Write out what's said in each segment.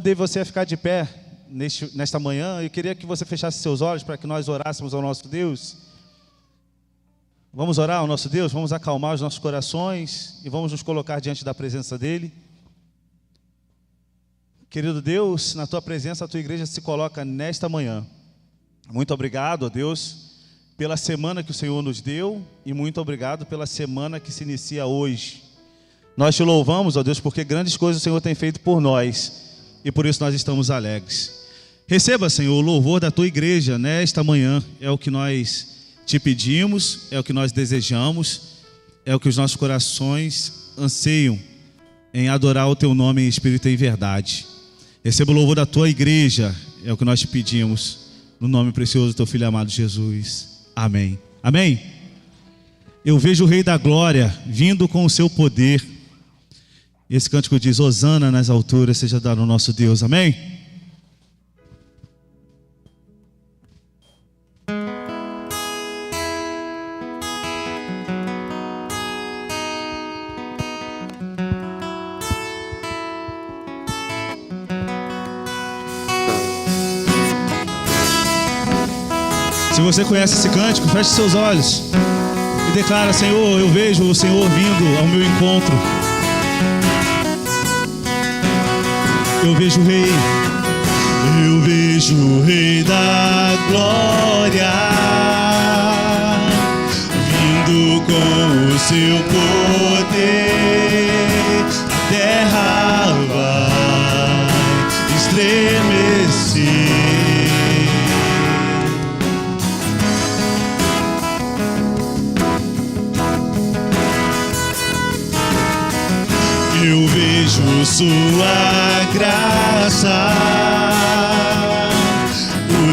Convidei você a ficar de pé nesta manhã. Eu queria que você fechasse seus olhos para que nós orássemos ao nosso Deus. Vamos orar ao nosso Deus, vamos acalmar os nossos corações e vamos nos colocar diante da presença dEle. Querido Deus, na Tua presença a Tua igreja se coloca nesta manhã. Muito obrigado, ó Deus, pela semana que o Senhor nos deu e muito obrigado pela semana que se inicia hoje. Nós Te louvamos, ó Deus, porque grandes coisas o Senhor tem feito por nós e por isso nós estamos alegres. Receba, Senhor, o louvor da Tua igreja nesta manhã. É o que nós Te pedimos, é o que nós desejamos, é o que os nossos corações anseiam em adorar o Teu nome em espírito e em verdade. Receba o louvor da Tua igreja, é o que nós Te pedimos, no nome precioso do Teu Filho amado Jesus. Amém. Amém? Eu vejo o Rei da Glória vindo com o seu poder. Esse cântico diz: Hosana nas alturas seja dado ao nosso Deus. Amém? Se você conhece esse cântico, feche seus olhos e declara: Senhor, eu vejo o Senhor vindo ao meu encontro. Eu vejo o Rei. Eu vejo o Rei da Glória vindo com o seu poder. A terra vai estremecer. Eu vejo sua graça,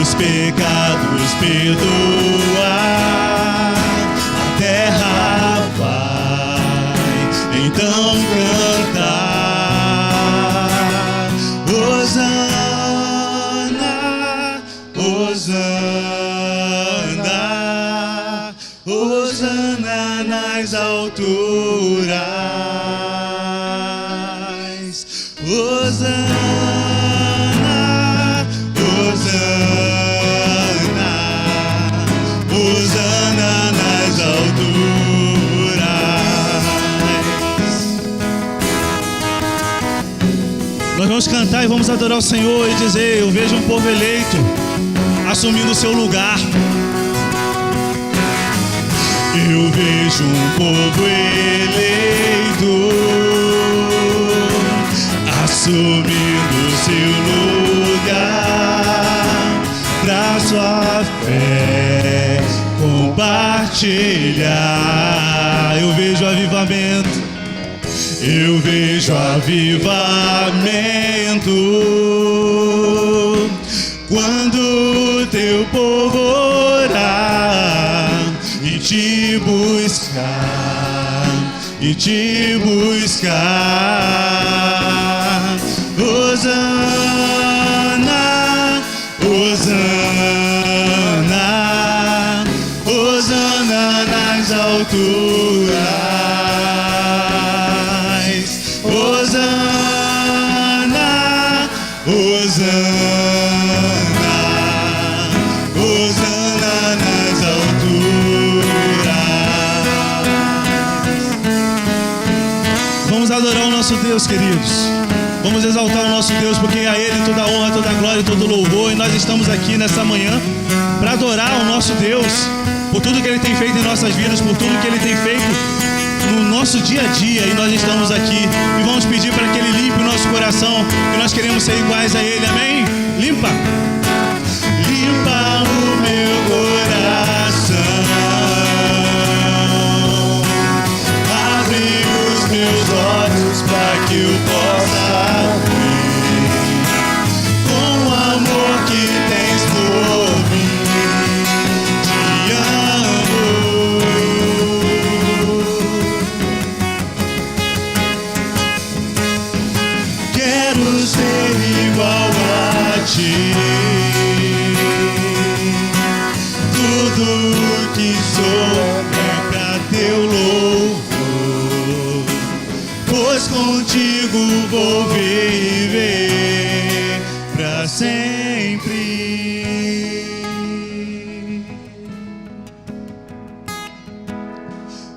os pecados perdoar, a terra vai então cantar. Hosana, Hosana, Hosana nas alturas. Hosana, Hosana, Hosana nas alturas. Nós vamos cantar e vamos adorar o Senhor e dizer: eu vejo um povo eleito assumindo o seu lugar. Eu vejo um povo eleito assumindo seu lugar, pra sua fé compartilhar. Eu vejo avivamento, eu vejo avivamento, quando teu povo orar e te buscar, e te buscar. Hosana, Hosana, Hosana nas alturas. Hosana, Hosana, Hosana nas alturas. Vamos adorar o nosso Deus, queridos. Vamos exaltar o nosso Deus, porque a Ele toda a honra, toda a glória e todo o louvor. E nós estamos aqui nessa manhã para adorar o nosso Deus por tudo que Ele tem feito em nossas vidas, por tudo que Ele tem feito no nosso dia a dia. E nós estamos aqui e vamos pedir para que Ele limpe o nosso coração, que nós queremos ser iguais a Ele. Amém? Limpa! Limpa o meu coração, abre os meus olhos para que eu possa tudo que sou é pra teu louvor, pois contigo vou viver.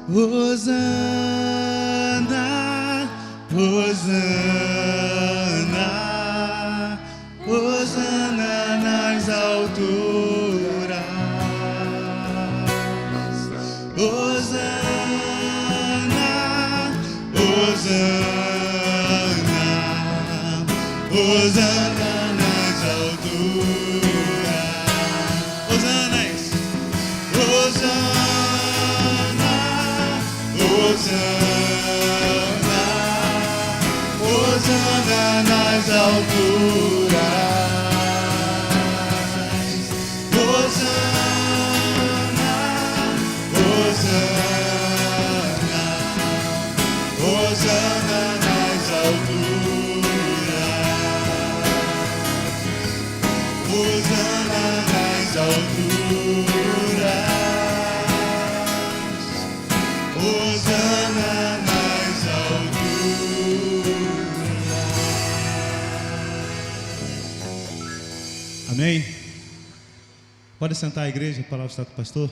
Hosana, Hosana, Hosana nas alturas. Hosana, Hosana, Hosana nas alturas. Hosana, Hosana, Hosana nas alturas. Hosana, Hosana, Hosana nas alturas. Hosana nas alturas. Hosana nas alturas. Amém? Pode sentar a igreja, a palavra está com o pastor.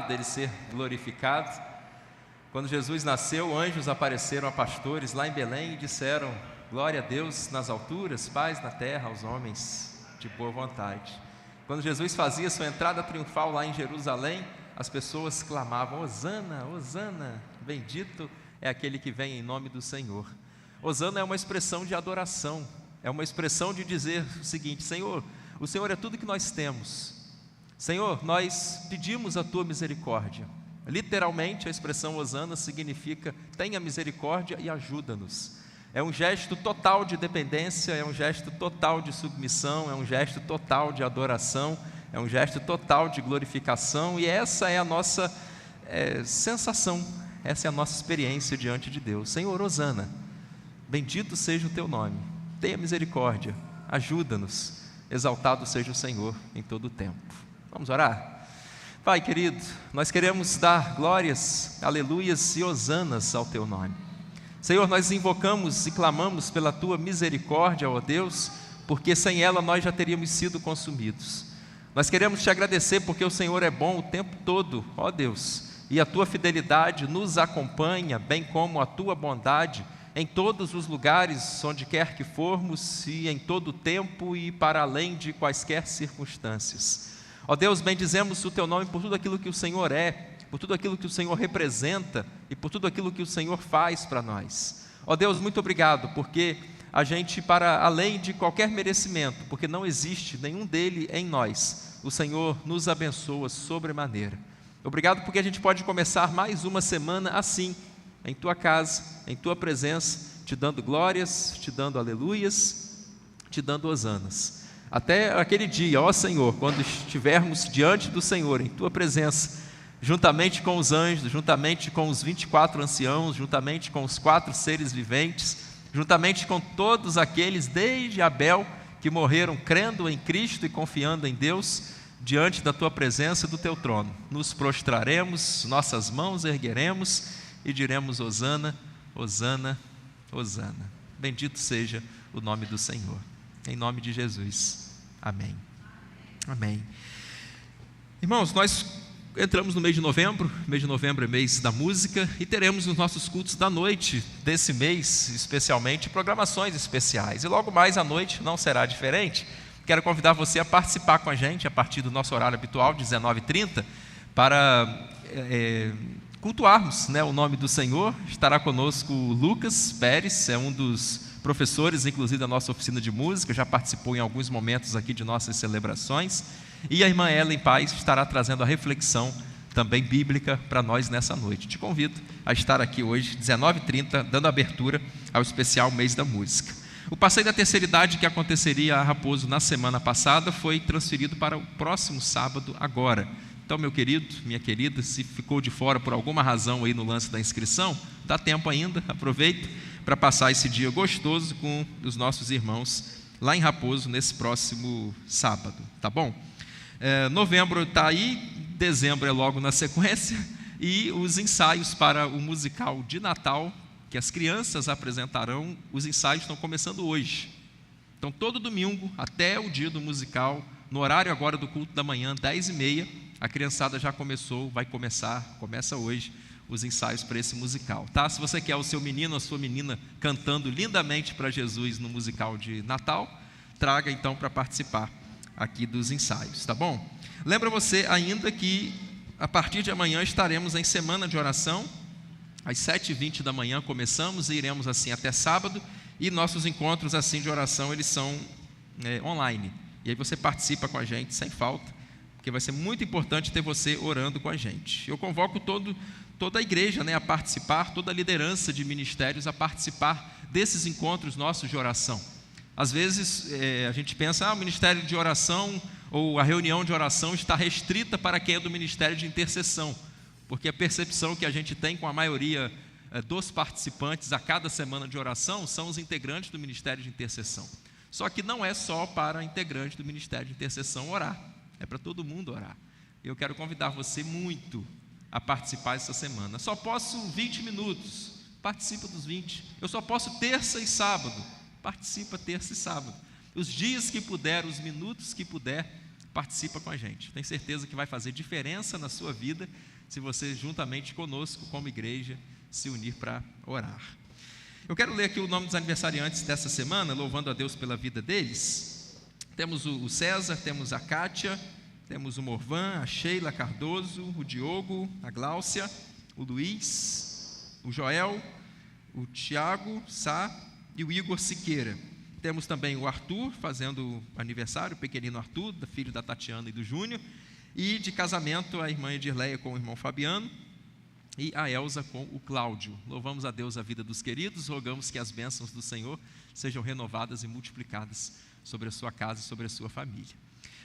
Dele ser glorificado. Quando Jesus nasceu, anjos apareceram a pastores lá em Belém e disseram: glória a Deus nas alturas, paz na terra aos homens de boa vontade. Quando Jesus fazia sua entrada triunfal lá em Jerusalém, as pessoas clamavam: Hosana, Hosana, bendito é aquele que vem em nome do Senhor. Hosana é uma expressão de adoração, é uma expressão de dizer o seguinte: Senhor, o Senhor é tudo que nós temos. Senhor, nós pedimos a tua misericórdia. Literalmente, a expressão Hosana significa: tenha misericórdia e ajuda-nos. É um gesto total de dependência, é um gesto total de submissão, é um gesto total de adoração, é um gesto total de glorificação, e essa é a nossa sensação, essa é a nossa experiência diante de Deus. Senhor, Hosana, bendito seja o teu nome, tenha misericórdia, ajuda-nos, exaltado seja o Senhor em todo o tempo. Vamos orar? Pai querido, nós queremos dar glórias, aleluias e hosanas ao teu nome. Senhor, nós invocamos e clamamos pela tua misericórdia, ó Deus, porque sem ela nós já teríamos sido consumidos. Nós queremos te agradecer porque o Senhor é bom o tempo todo, ó Deus, e a tua fidelidade nos acompanha, bem como a tua bondade em todos os lugares onde quer que formos, e em todo o tempo e para além de quaisquer circunstâncias. Ó Deus, bendizemos o teu nome por tudo aquilo que o Senhor é, por tudo aquilo que o Senhor representa e por tudo aquilo que o Senhor faz para nós. Ó Deus, muito obrigado, porque a gente, para além de qualquer merecimento, porque não existe nenhum dele em nós, o Senhor nos abençoa sobremaneira. Obrigado porque a gente pode começar mais uma semana assim, em tua casa, em tua presença, te dando glórias, te dando aleluias, te dando hosanas. Até aquele dia, ó Senhor, quando estivermos diante do Senhor, em tua presença, juntamente com os anjos, juntamente com os 24 anciãos, juntamente com os 4 seres viventes, juntamente com todos aqueles, desde Abel, que morreram crendo em Cristo e confiando em Deus, diante da tua presença e do teu trono, nos prostraremos, nossas mãos ergueremos e diremos: Hosana, Hosana, Hosana. Bendito seja o nome do Senhor. Em nome de Jesus. Amém. Amém. Irmãos, nós entramos no mês de novembro. Mês de novembro é mês da música, e teremos nos nossos cultos da noite desse mês, especialmente, programações especiais. E logo mais à noite não será diferente. Quero convidar você a participar com a gente a partir do nosso horário habitual, 19h30, para cultuarmos, né, o nome do Senhor. Estará conosco o Lucas Pérez, é um dos professores, inclusive, da nossa oficina de música, já participou em alguns momentos aqui de nossas celebrações, e a irmã Ellen Paz estará trazendo a reflexão também bíblica para nós nessa noite. Te convido a estar aqui hoje, 19h30, dando abertura ao especial Mês da Música. O passeio da terceira idade, que aconteceria a Raposo na semana passada, foi transferido para o próximo sábado agora. Então, meu querido, minha querida, se ficou de fora por alguma razão aí no lance da inscrição, dá tempo ainda, aproveita para passar esse dia gostoso com os nossos irmãos lá em Raposo nesse próximo sábado, tá bom? Novembro está aí, dezembro é logo na sequência, E os ensaios para o musical de Natal, que as crianças apresentarão, os ensaios estão começando hoje. Então, todo domingo, até o dia do musical, no horário agora do culto da manhã, 10h30, a criançada já começou, começa hoje, os ensaios para esse musical, tá? Se você quer o seu menino, a sua menina cantando lindamente para Jesus no musical de Natal, traga então para participar aqui dos ensaios, tá bom? Lembra você ainda que a partir de amanhã estaremos em semana de oração, às 7h20 da manhã começamos e iremos assim até sábado, e nossos encontros assim de oração, eles são online, e aí você participa com a gente sem falta, porque vai ser muito importante ter você orando com a gente. Eu convoco toda a igreja, a participar, toda a liderança de ministérios a participar desses encontros nossos de oração. Às vezes a gente pensa, o ministério de oração ou a reunião de oração está restrita para quem é do ministério de intercessão, porque a percepção que a gente tem com a maioria dos participantes a cada semana de oração são os integrantes do ministério de intercessão. Só que não é só para integrantes do ministério de intercessão orar, é para todo mundo orar. Eu quero convidar você muito a participar essa semana. Só posso 20 minutos, participa dos 20. Eu só posso terça e sábado, participa terça e sábado. Os dias que puder, os minutos que puder, participa com a gente. Tenho certeza que vai fazer diferença na sua vida se você juntamente conosco, como igreja, se unir para orar. Eu quero ler aqui o nome dos aniversariantes dessa semana, louvando a Deus pela vida deles. Temos o César, temos a Kátia, temos o Morvan, a Sheila Cardoso, o Diogo, a Gláucia, o Luiz, o Joel, o Tiago Sá e o Igor Siqueira. Temos também o Arthur, fazendo aniversário, o pequenino Arthur, filho da Tatiana e do Júnior, e de casamento a irmã Edirleia com o irmão Fabiano, e a Elza com o Cláudio. Louvamos a Deus a vida dos queridos, rogamos que as bênçãos do Senhor sejam renovadas e multiplicadas sobre a sua casa e sobre a sua família.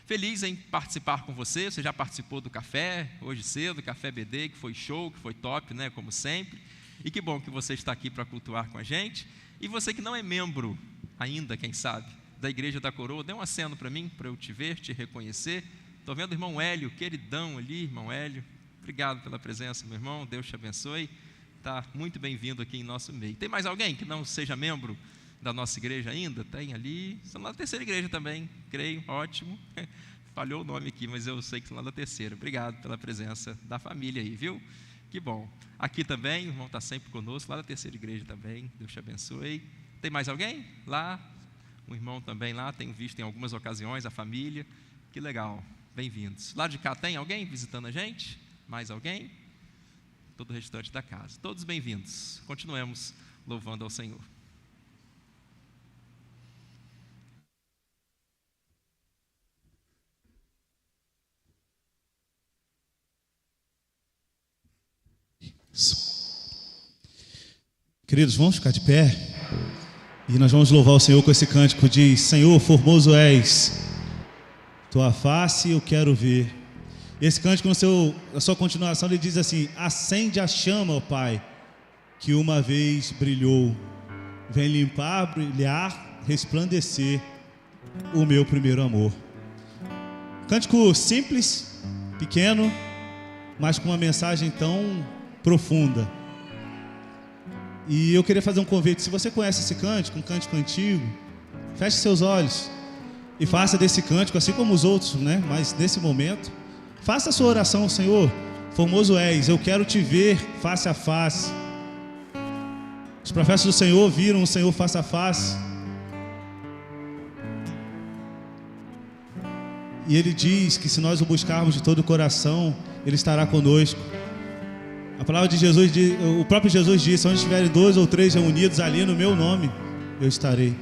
Feliz em participar com você. Você já participou do café, hoje cedo, Café BD, que foi show, que foi top, como sempre. E que bom que você está aqui para cultuar com a gente. E você que não é membro ainda, quem sabe, da Igreja da Coroa, dê um aceno para mim, para eu te ver, te reconhecer. Estou vendo o irmão Hélio, queridão ali, irmão Hélio. Obrigado pela presença, meu irmão, Deus te abençoe. Está muito bem-vindo aqui em nosso meio. Tem mais alguém que não seja membro da nossa igreja ainda? Tem ali, são lá da terceira igreja também, creio, ótimo. Falhou o nome aqui, mas eu sei que são lá da terceira. Obrigado pela presença da família aí, viu? Que bom. Aqui também, o irmão está sempre conosco, lá da terceira igreja também, Deus te abençoe. Tem mais alguém? Lá, um irmão também lá, tenho visto em algumas ocasiões, a família. Que legal, bem-vindos. Lá de cá tem alguém visitando a gente? Mais alguém? Todo o restante da casa. Todos bem-vindos. Continuemos louvando ao Senhor. Queridos, vamos ficar de pé e nós vamos louvar o Senhor com esse cântico. Diz: Senhor, formoso és, tua face eu quero ver. Esse cântico, na sua continuação, ele diz assim: acende a chama, ó Pai, que uma vez brilhou, vem limpar, brilhar, resplandecer o meu primeiro amor. Cântico simples, pequeno, mas com uma mensagem tão profunda. E eu queria fazer um convite. Se você conhece esse cântico, um cântico antigo, feche seus olhos e faça desse cântico, assim como os outros, mas nesse momento, faça a sua oração. Senhor, formoso és, eu quero te ver face a face. Os profetas do Senhor viram o Senhor face a face, e Ele diz que se nós o buscarmos de todo o coração, Ele estará conosco. A palavra de Jesus, o próprio Jesus disse: onde estiverem 2 ou 3 reunidos ali no meu nome, eu estarei.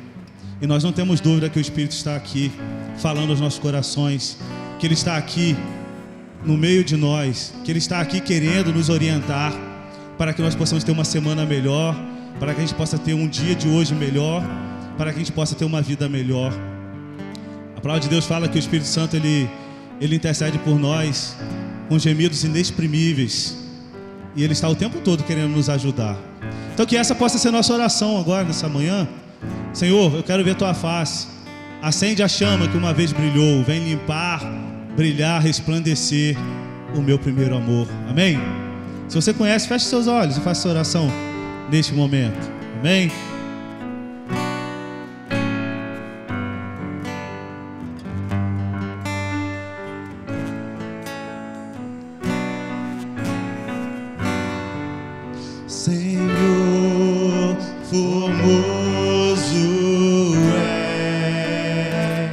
E nós não temos dúvida que o Espírito está aqui, falando aos nossos corações, que Ele está aqui no meio de nós, que Ele está aqui querendo nos orientar, para que nós possamos ter uma semana melhor, para que a gente possa ter um dia de hoje melhor, para que a gente possa ter uma vida melhor. A palavra de Deus fala que o Espírito Santo, Ele intercede por nós com gemidos inexprimíveis, e Ele está o tempo todo querendo nos ajudar. Então que essa possa ser nossa oração agora, nessa manhã. Senhor, eu quero ver tua face. Acende a chama que uma vez brilhou, vem limpar, brilhar, resplandecer o meu primeiro amor. Amém? Se você conhece, feche seus olhos e faça essa oração neste momento. Amém? Senhor, formoso és,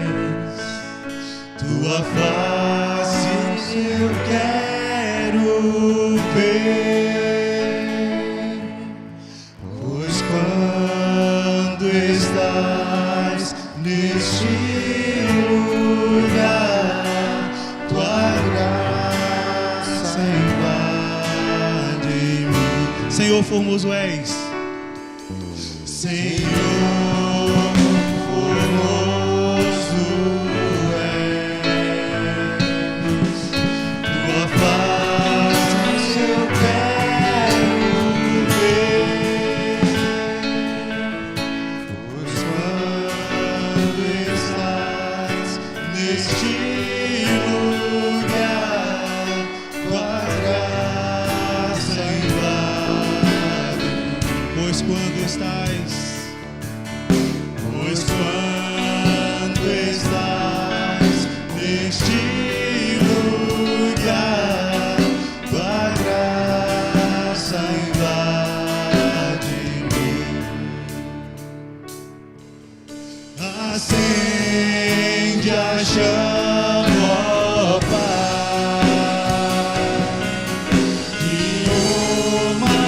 tua face eu quero ver, pois quando estás neste lugar, tua graça invade mim. Senhor, formoso és. Senhor, formoso és, tua face eu quero ver, pois quando estás neste lugar, tua graça invade. Pois quando estás neste lugar, tua graça invade mim. Acende a chama, ó Pai, e uma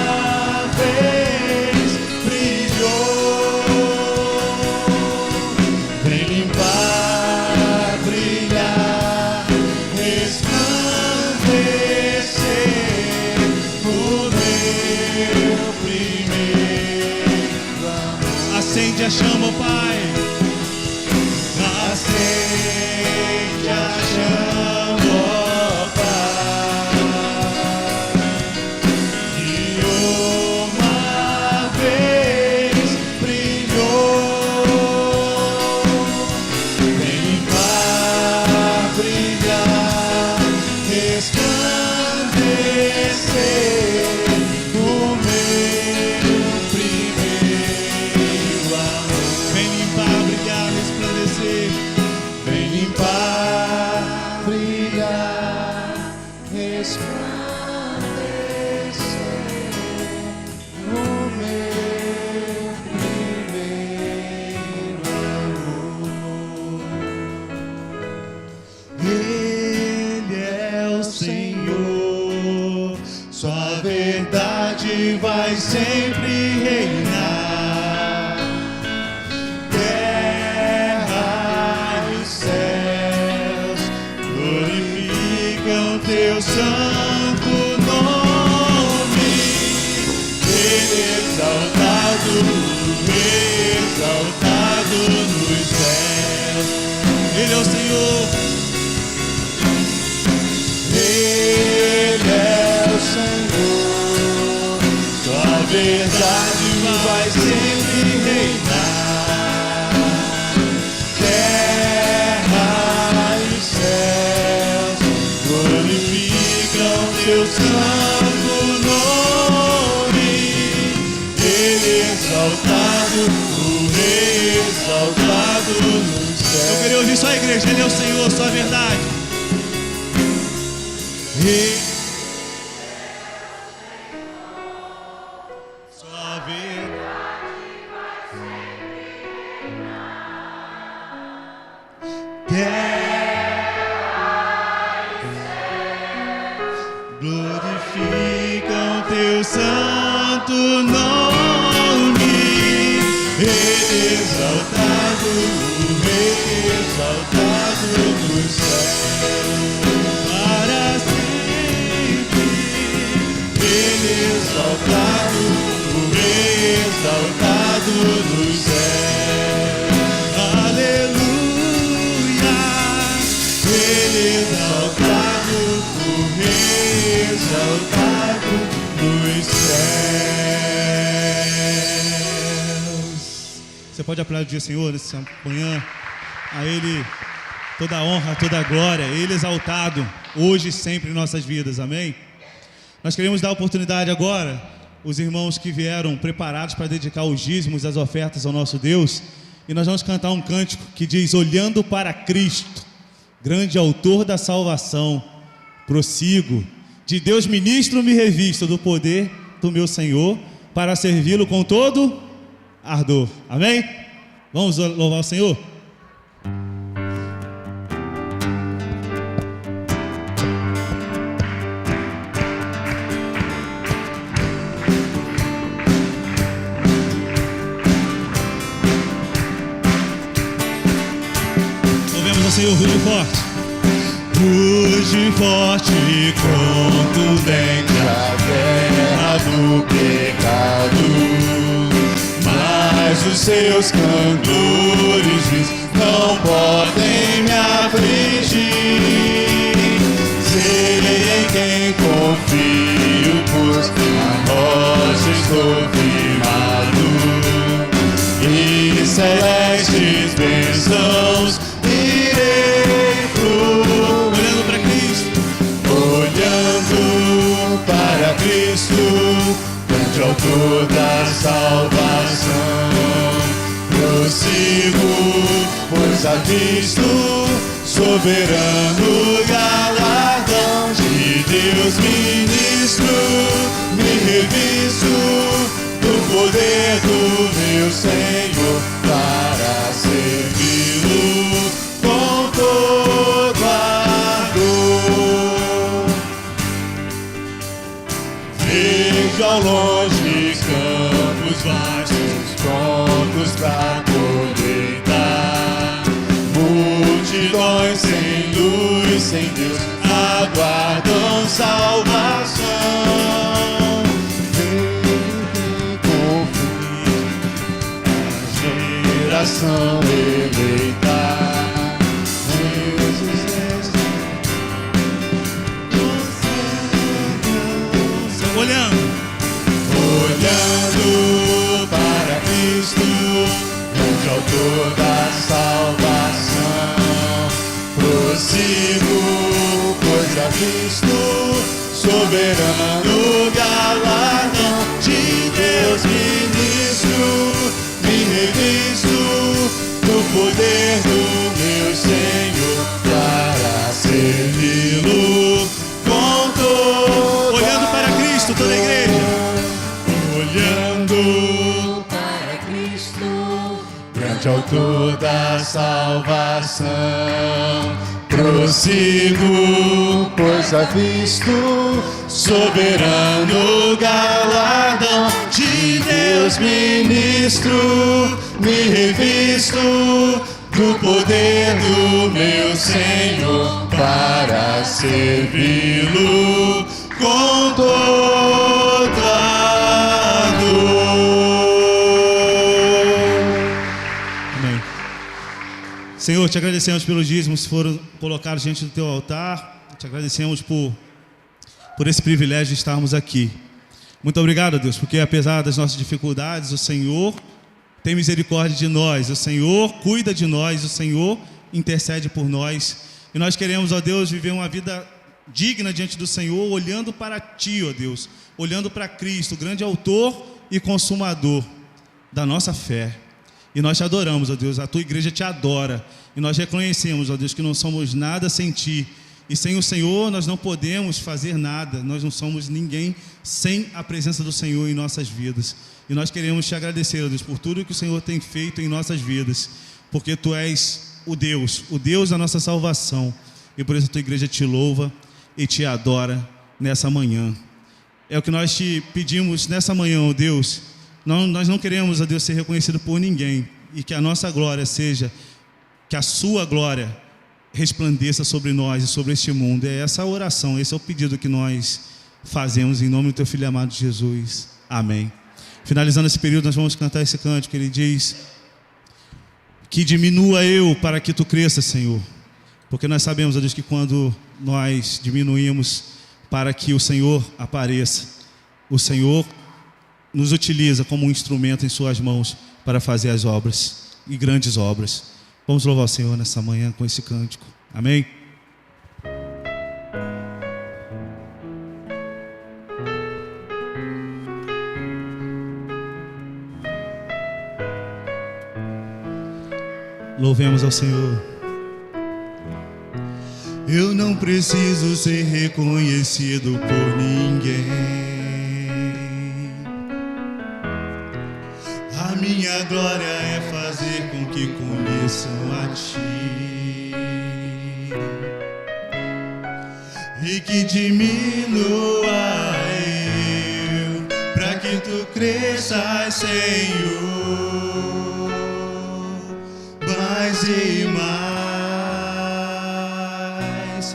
vez brilhou. Vem limpar, brilhar, resplandecer o meu primeiro amor. Acende a chama, ó Pai. Acende a chama, ó Pai, e uma vez brilhou. Vem limpar, brilhar, resplandecer o meu primeiro amor. Vem limpar, brilhar, resplandecer. Vem limpar, brilhar, resplandecer o meu primeiro amor. Ele é o Senhor, sua verdade vai sempre reinar. Terra e os céus glorificam teu santo nome. Ele exaltado nos céus. Ele é o Senhor. Ele é o Senhor, sua verdade vai sempre reinar. Terra e os céus glorificam teu santo nome. Ele exaltado, o Rei exaltado nos céus. Eu queria ouvir só a igreja. Ele é o Senhor, sua verdade. Sua verdade vai sempre reinar. Terra e céus glorificam teu santo nome. Ele exaltado, o Rei exaltado nos céus. Para sempre, Ele exaltado, o Rei exaltado nos céus. Aleluia, Ele exaltado, o Rei exaltado nos céus. Você pode aplaudir o Senhor nessa manhã. A Ele toda a honra, toda a glória. Ele exaltado hoje e sempre em nossas vidas. Amém? Nós queremos dar a oportunidade agora, os irmãos que vieram preparados para dedicar os dízimos, as ofertas ao nosso Deus, e nós vamos cantar um cântico que diz: olhando para Cristo, grande autor da salvação, prossigo, de Deus ministro me revisto do poder do meu Senhor, para servi-lo com todo ardor. Amém? Vamos louvar o Senhor? Louvemos ao Senhor, rude e forte. Rude e forte, contundente a guerra do pecado, mas os seus candores não podem me afligir. Sei em quem confio, pois na rocha estou firmado, e celestes bênçãos irei fluir. Olhando para Cristo, grande autor da salvação, prossigo, pois avisto soberano galardão de Deus ministro, me revisto do poder do meu Senhor, para servi-lo com todo ardor. Vejo ao longe campos vastos, prontos para colheitar, multidões sem luz, sem Deus, aguardam salvação. Vem confio na geração eleita, olhando para Cristo, grande autor da salvação, prossigo, pois avisto soberano galardão de Deus ministro, me revisto do poder do meu Senhor, para servi-lo com todo. Olhando para Cristo, toda a igreja. Olhando para Cristo, grande autor da salvação, prossigo, pois avisto soberano galardão de Deus ministro, me revisto do poder do meu Senhor, para servi-lo com toda dor. Amém. Senhor, te agradecemos pelos dízimos que foram colocados diante do teu altar. Te agradecemos por esse privilégio de estarmos aqui. Muito obrigado, Deus, porque apesar das nossas dificuldades, o Senhor tem misericórdia de nós, o Senhor cuida de nós, o Senhor intercede por nós. E nós queremos, ó Deus, viver uma vida digna diante do Senhor, olhando para Ti, ó Deus, olhando para Cristo, o grande autor e consumador da nossa fé. E nós te adoramos, ó Deus, a Tua igreja te adora. E nós reconhecemos, ó Deus, que não somos nada sem Ti. E sem o Senhor nós não podemos fazer nada, nós não somos ninguém sem a presença do Senhor em nossas vidas. E nós queremos te agradecer, ó Deus, por tudo que o Senhor tem feito em nossas vidas, porque Tu és o Deus da nossa salvação, e por isso a Tua igreja te louva e te adora nessa manhã. É o que nós te pedimos nessa manhã, ó Deus. Nós não queremos, ó Deus, ser reconhecido por ninguém, e que a nossa glória seja, que a Sua glória resplandeça sobre nós e sobre este mundo. É essa a oração, esse é o pedido que nós fazemos em nome do Teu Filho amado Jesus. Amém. Finalizando esse período, nós vamos cantar esse cântico. Ele diz: que diminua eu para que Tu cresças, Senhor. Porque nós sabemos, ó Deus, que quando nós diminuímos para que o Senhor apareça, o Senhor nos utiliza como um instrumento em Suas mãos para fazer as obras, e grandes obras. Vamos louvar o Senhor nessa manhã com esse cântico. Amém? Louvemos ao Senhor. Eu não preciso ser reconhecido por ninguém. A minha glória é fazer com que conheçam a Ti e que diminua eu, para que Tu cresças, Senhor, mais e mais.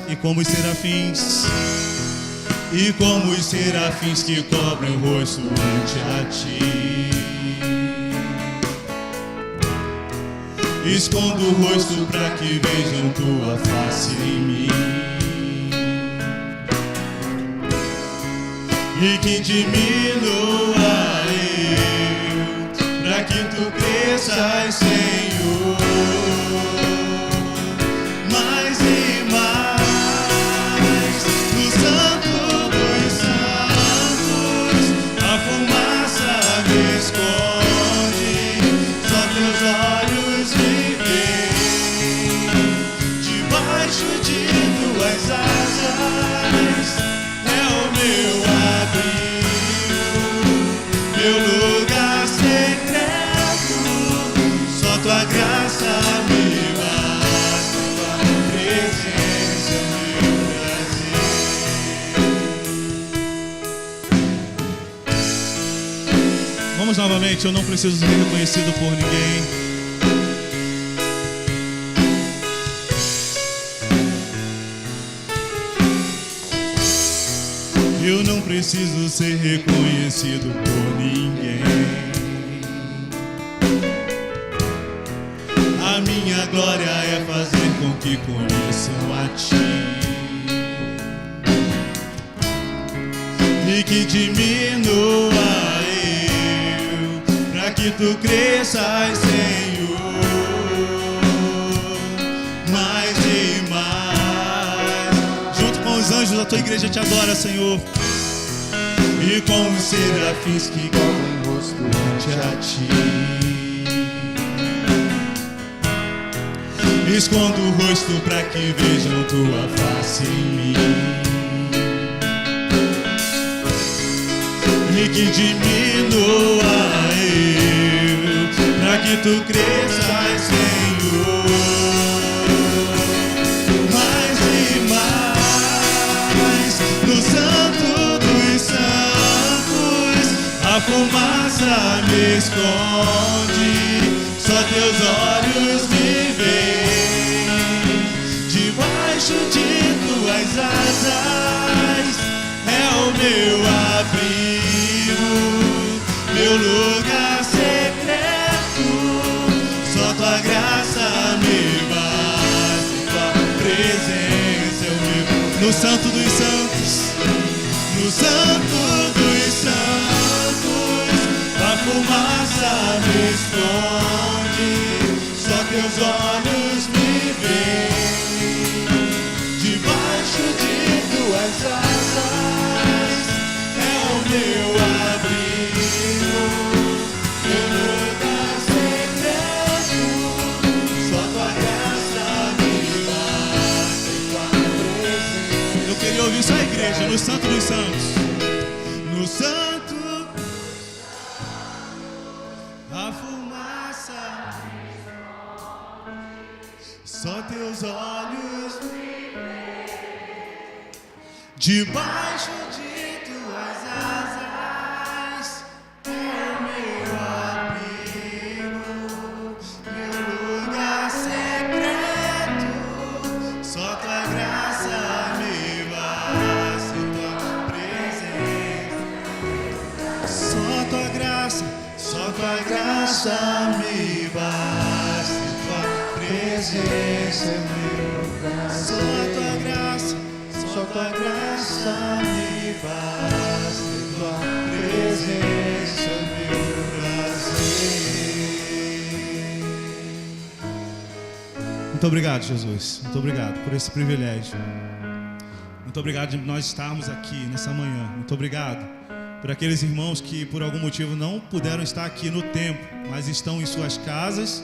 E como os serafins que cobrem o rosto ante a Ti, escondo o rosto para que vejam Tua face em mim e que diminua eu, para que Tu cresças, Senhor, mais e mais. No Santo dos Santos a fumaça me esconde, só Teus olhos me veem. Debaixo de Tuas asas é o meu abrigo, meu lugar secreto. Só Tua graça me basta, Tua presença é meu prazer. Vamos novamente. Eu não preciso ser reconhecido por ninguém. Eu não preciso ser reconhecido por ninguém. A minha glória é fazer com que conheçam a Ti e que diminua eu, para que Tu cresças, Senhor, mais e mais. Junto com os anjos, a Tua igreja Te adora, Senhor. E com os serafins que cobrem o rosto ante a Ti, escondo o rosto para que vejam Tua face em mim e que diminua eu, para que Tu cresças, Senhor, mais e mais. No Santo dos Santos a fumaça me esconde, só Teus olhos me veem. Debaixo de Tuas asas é o meu abrigo, meu lugar secreto. Só Tua graça me basta, Tua presença é o meu. No Santo dos Santos, no Santo dos Santos a fumaça me esconde, só Teus olhos me veem. Debaixo de Tuas asas é o meu abrigo, meu lugar secreto. Só Tua graça me basta, Tua presença. Eu queria ouvir só a igreja, no Santo dos Santos. No Santo a fumaça, só Teus olhos me veem. Debaixo de Tuas asas é o meu abrigo, meu lugar secreto. Só Tua graça me basta, Tua presença. Só Tua graça me basta, Tua presença é meu prazer. Só Tua graça me basta, Tua presença é meu prazer. Muito obrigado, Jesus. Muito obrigado por esse privilégio. Muito obrigado de nós estarmos aqui nessa manhã. Muito obrigado por aqueles irmãos que por algum motivo não puderam estar aqui no templo, mas estão em suas casas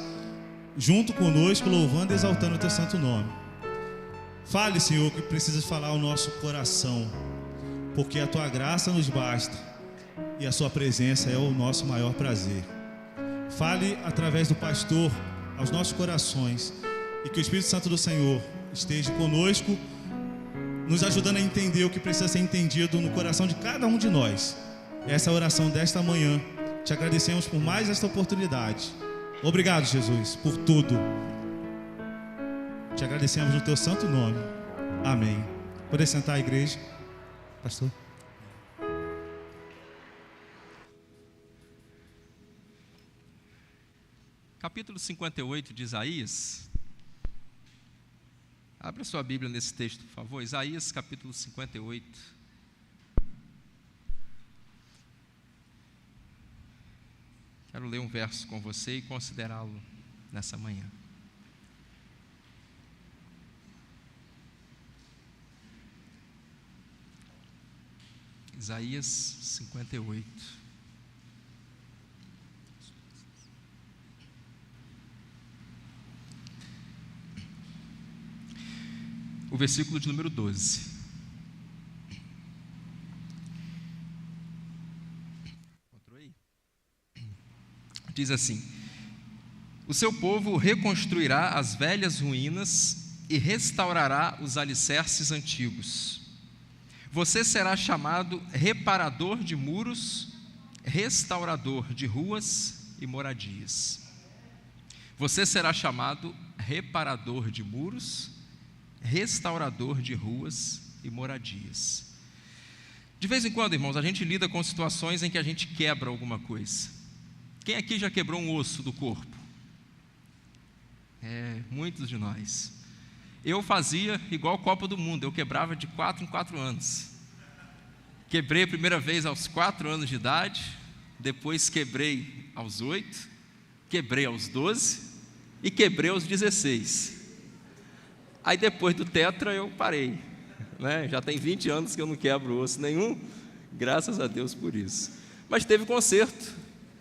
junto conosco, louvando e exaltando o teu santo nome. Fale, Senhor, que precisa falar ao nosso coração, porque a tua graça nos basta e a sua presença é o nosso maior prazer. Fale através do pastor aos nossos corações e que o Espírito Santo do Senhor esteja conosco, nos ajudando a entender o que precisa ser entendido no coração de cada um de nós. Essa é a oração desta manhã. Te agradecemos por mais esta oportunidade. Obrigado, Jesus, por tudo. Te agradecemos no teu santo nome. Amém. Poder sentar, a igreja, pastor. Capítulo 58 de Isaías. Abra sua Bíblia nesse texto, por favor. Isaías, capítulo 58. Quero ler um verso com você e considerá-lo nessa manhã. Isaías 58. O versículo de número 12. Encontrou aí? Diz assim: o seu povo reconstruirá as velhas ruínas e restaurará os alicerces antigos. Você será chamado reparador de muros, restaurador de ruas e moradias. Você será chamado reparador de muros, restaurador de ruas e moradias. De vez em quando, irmãos, a gente lida com situações em que a gente quebra alguma coisa. Quem aqui já quebrou um osso do corpo? Muitos de nós. Eu fazia igual Copa do Mundo, eu quebrava de 4 em 4 anos. Quebrei a primeira vez aos 4 anos de idade, depois quebrei aos 8, quebrei aos 12 e quebrei aos 16. Aí depois do tetra eu parei, né? Já tem 20 anos que eu não quebro osso nenhum, graças a Deus por isso. Mas teve conserto,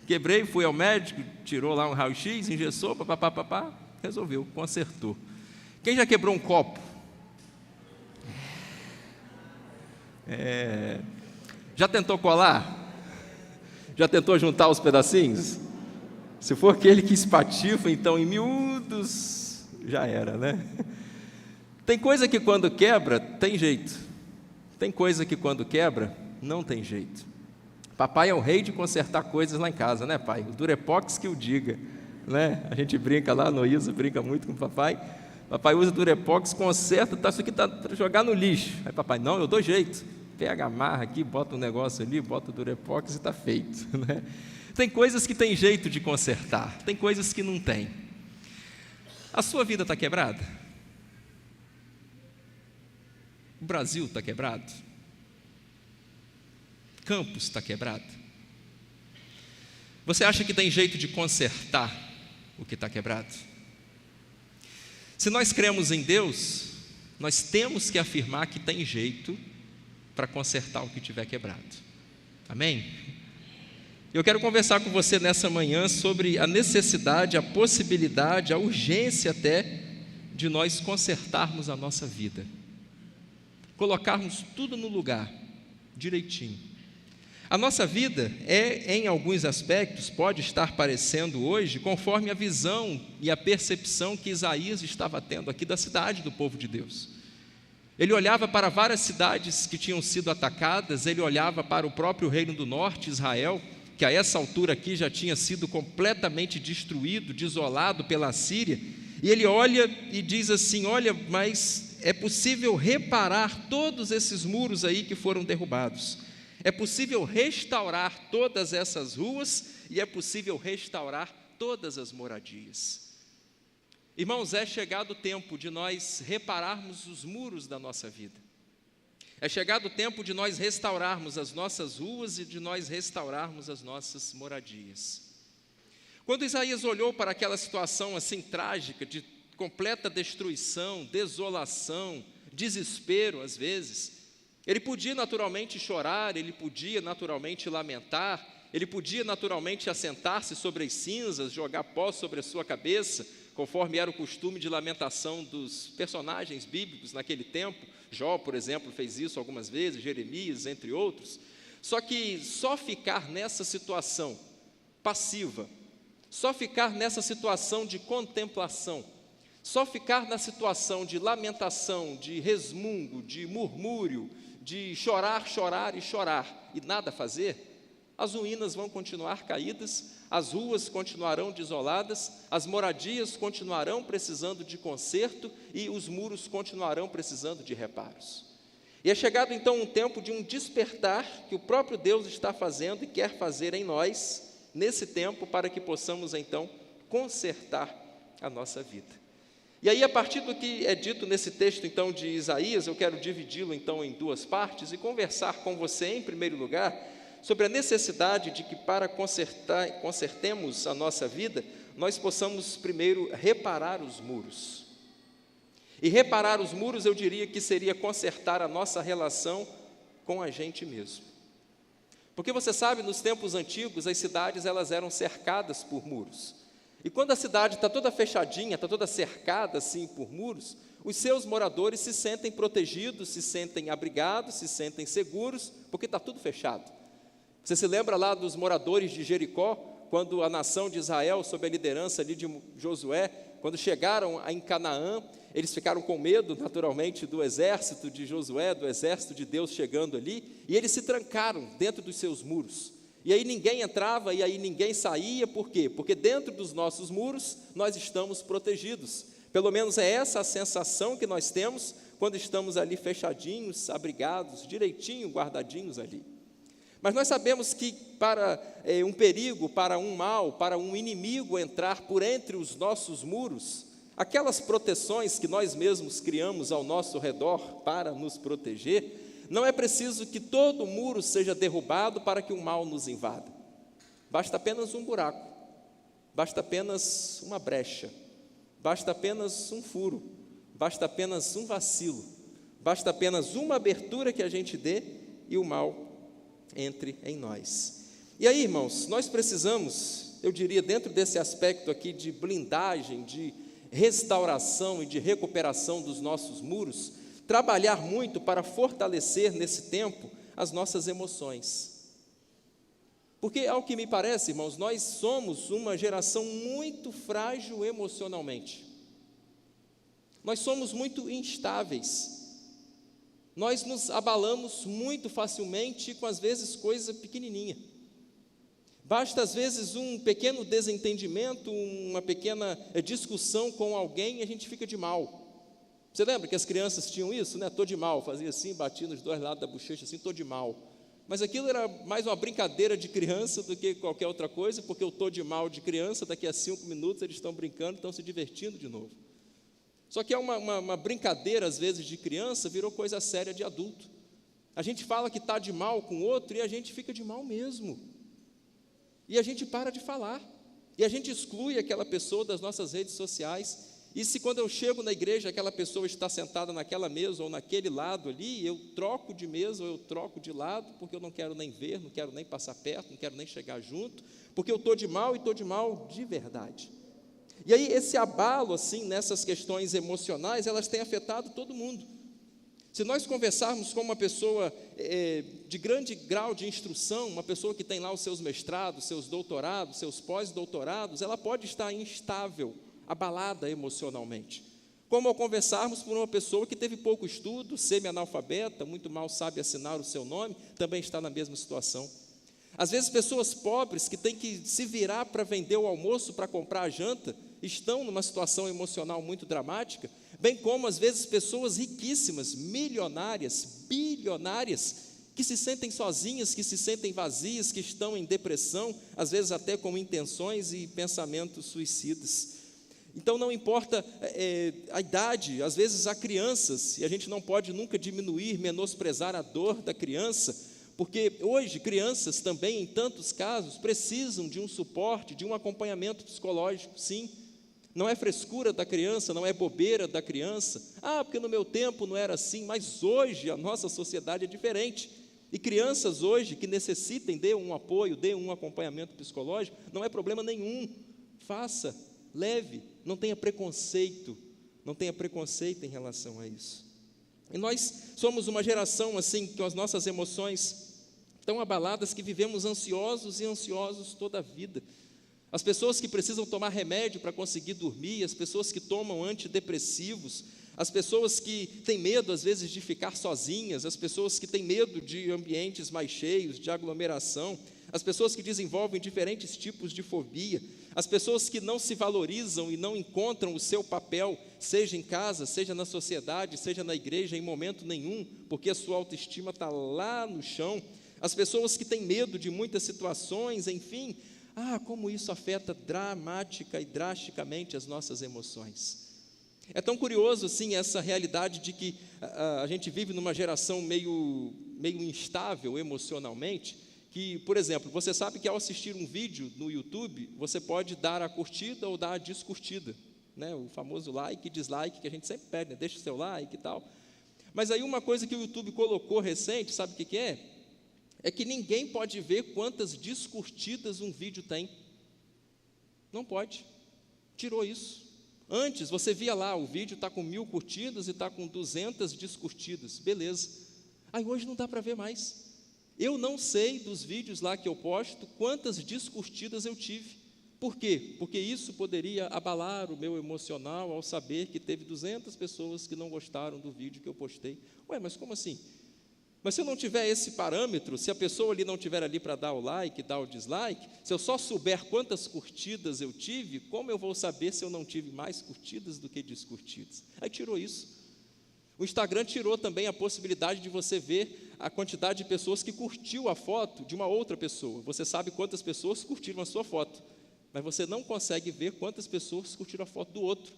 quebrei, fui ao médico, tirou lá um raio-x, engessou, papapá, resolveu, consertou. Quem já quebrou um copo? Já tentou colar? Já tentou juntar os pedacinhos? Se for aquele que espatifa, então em miúdos, já era, né? Tem coisa que quando quebra, tem jeito. Tem coisa que quando quebra, não tem jeito. Papai é o rei de consertar coisas lá em casa, né, pai? O Durepox que o diga, né? A gente brinca lá, no Isa brinca muito com o papai. Papai usa Durepox, conserta, isso aqui está para jogar no lixo. Aí papai, não, eu dou jeito. Pega, amarra aqui, bota um negócio ali, bota o Durepox e está feito, né? Tem coisas que tem jeito de consertar, tem coisas que não tem. A sua vida está quebrada? O Brasil está quebrado? Campos está quebrado? Você acha que tem jeito de consertar o que está quebrado? Se nós cremos em Deus, nós temos que afirmar que tem jeito para consertar o que tiver quebrado. Amém? Eu quero conversar com você nessa manhã sobre a necessidade, a possibilidade, a urgência até de nós consertarmos a nossa vida. Colocarmos tudo no lugar, direitinho. A nossa vida em alguns aspectos, pode estar parecendo hoje, conforme a visão e a percepção que Isaías estava tendo aqui da cidade do povo de Deus. Ele olhava para várias cidades que tinham sido atacadas, ele olhava para o próprio reino do norte, Israel, que a essa altura aqui já tinha sido completamente destruído, desolado pela Assíria, e ele olha e diz assim: olha, mas é possível reparar todos esses muros aí que foram derrubados. É possível restaurar todas essas ruas e é possível restaurar todas as moradias. Irmãos, é chegado o tempo de nós repararmos os muros da nossa vida. É chegado o tempo de nós restaurarmos as nossas ruas e de nós restaurarmos as nossas moradias. Quando Isaías olhou para aquela situação assim trágica, de completa destruição, desolação, desespero às vezes, ele podia naturalmente chorar, ele podia naturalmente lamentar, ele podia naturalmente assentar-se sobre as cinzas, jogar pó sobre a sua cabeça, conforme era o costume de lamentação dos personagens bíblicos naquele tempo. Jó, por exemplo, fez isso algumas vezes, Jeremias, entre outros. Só que só ficar nessa situação passiva, só ficar nessa situação de contemplação, só ficar na situação de lamentação, de resmungo, de murmúrio, de chorar, chorar e chorar, e nada fazer, as ruínas vão continuar caídas, as ruas continuarão desoladas, as moradias continuarão precisando de conserto e os muros continuarão precisando de reparos. E é chegado então um tempo de um despertar que o próprio Deus está fazendo e quer fazer em nós, nesse tempo, para que possamos então consertar a nossa vida. E aí, a partir do que é dito nesse texto então de Isaías, eu quero dividi-lo então em duas partes e conversar com você, em primeiro lugar, sobre a necessidade de que para consertemos a nossa vida, nós possamos primeiro reparar os muros. E reparar os muros, eu diria que seria consertar a nossa relação com a gente mesmo. Porque você sabe, nos tempos antigos, as cidades elas eram cercadas por muros. E quando a cidade está toda fechadinha, está toda cercada assim por muros, os seus moradores se sentem protegidos, se sentem abrigados, se sentem seguros, porque está tudo fechado. Você se lembra lá dos moradores de Jericó, quando a nação de Israel, sob a liderança ali de Josué, quando chegaram em Canaã, eles ficaram com medo, naturalmente, do exército de Josué, do exército de Deus chegando ali, e eles se trancaram dentro dos seus muros. E aí ninguém entrava, e aí ninguém saía, por quê? Porque dentro dos nossos muros, nós estamos protegidos. Pelo menos é essa a sensação que nós temos, quando estamos ali fechadinhos, abrigados, direitinho, guardadinhos ali. Mas nós sabemos que para um perigo, para um mal, para um inimigo entrar por entre os nossos muros, aquelas proteções que nós mesmos criamos ao nosso redor para nos proteger, não é preciso que todo muro seja derrubado para que o mal nos invada. Basta apenas um buraco, basta apenas uma brecha, basta apenas um furo, basta apenas um vacilo, basta apenas uma abertura que a gente dê e o mal entre em nós. E aí, irmãos, nós precisamos, eu diria, dentro desse aspecto aqui de blindagem, de restauração e de recuperação dos nossos muros, trabalhar muito para fortalecer nesse tempo as nossas emoções. Porque, ao que me parece, irmãos, nós somos uma geração muito frágil emocionalmente. Nós somos muito instáveis. Nós nos abalamos muito facilmente com, às vezes, coisa pequenininha. Basta, às vezes, um pequeno desentendimento, uma pequena discussão com alguém e a gente fica de mal. Você lembra que as crianças tinham isso, né? Tô de mal, fazia assim, batia nos dois lados da bochecha assim, tô de mal. Mas aquilo era mais uma brincadeira de criança do que qualquer outra coisa, porque eu tô de mal de criança, daqui a 5 minutos eles estão brincando, estão se divertindo de novo. Só que é uma brincadeira, às vezes, de criança, virou coisa séria de adulto. A gente fala que está de mal com o outro e a gente fica de mal mesmo. E a gente para de falar. E a gente exclui aquela pessoa das nossas redes sociais. E se quando eu chego na igreja, aquela pessoa está sentada naquela mesa ou naquele lado ali, eu troco de mesa ou eu troco de lado, porque eu não quero nem ver, não quero nem passar perto, não quero nem chegar junto, porque eu estou de mal e estou de mal de verdade. E aí esse abalo, assim, nessas questões emocionais, elas têm afetado todo mundo. Se nós conversarmos com uma pessoa de grande grau de instrução, uma pessoa que tem lá os seus mestrados, seus doutorados, seus pós-doutorados, ela pode estar instável, abalada emocionalmente. Como ao conversarmos por uma pessoa que teve pouco estudo, semi-analfabeta, muito mal sabe assinar o seu nome, também está na mesma situação. Às vezes pessoas pobres que têm que se virar para vender o almoço, para comprar a janta, estão numa situação emocional muito dramática, bem como às vezes pessoas riquíssimas, milionárias, bilionárias, que se sentem sozinhas, que se sentem vazias, que estão em depressão, às vezes até com intenções e pensamentos suicidas. Então não importa a idade, às vezes há crianças, e a gente não pode nunca diminuir, menosprezar a dor da criança, porque hoje crianças também, em tantos casos, precisam de um suporte, de um acompanhamento psicológico, sim. Não é frescura da criança, não é bobeira da criança. Ah, porque no meu tempo não era assim, mas hoje a nossa sociedade é diferente. E crianças hoje que necessitem de um apoio, de um acompanhamento psicológico, não é problema nenhum. Faça. leve, não tenha preconceito em relação a isso. E nós somos uma geração assim, com as nossas emoções tão abaladas, que vivemos ansiosos e ansiosos toda a vida. As pessoas que precisam tomar remédio para conseguir dormir, as pessoas que tomam antidepressivos, as pessoas que têm medo às vezes de ficar sozinhas, as pessoas que têm medo de ambientes mais cheios, de aglomeração, as pessoas que desenvolvem diferentes tipos de fobia, as pessoas que não se valorizam e não encontram o seu papel, seja em casa, seja na sociedade, seja na igreja, em momento nenhum, porque a sua autoestima está lá no chão, as pessoas que têm medo de muitas situações, enfim, como isso afeta dramática e drasticamente as nossas emoções. É tão curioso, assim, essa realidade de que a gente vive numa geração meio instável emocionalmente, que, por exemplo, você sabe que ao assistir um vídeo no YouTube, você pode dar a curtida ou dar a descurtida, né? O famoso like e dislike que a gente sempre pede, né? Deixa o seu like e tal. Mas aí uma coisa que o YouTube colocou recente, sabe o que é? É que ninguém pode ver quantas descurtidas um vídeo tem. Não pode. Tirou isso. Antes, você via lá, o vídeo está com 1000 curtidas e está com 200 descurtidas. Beleza. Aí hoje não dá para ver mais. Eu não sei dos vídeos lá que eu posto quantas descurtidas eu tive. Por quê? Porque isso poderia abalar o meu emocional ao saber que teve 200 pessoas que não gostaram do vídeo que eu postei. Ué, mas como assim? Mas se eu não tiver esse parâmetro, se a pessoa ali não estiver ali para dar o like, dar o dislike, se eu só souber quantas curtidas eu tive, como eu vou saber se eu não tive mais curtidas do que descurtidas? Aí tirou isso. O Instagram tirou também a possibilidade de você ver a quantidade de pessoas que curtiu a foto de uma outra pessoa. Você sabe quantas pessoas curtiram a sua foto, mas você não consegue ver quantas pessoas curtiram a foto do outro,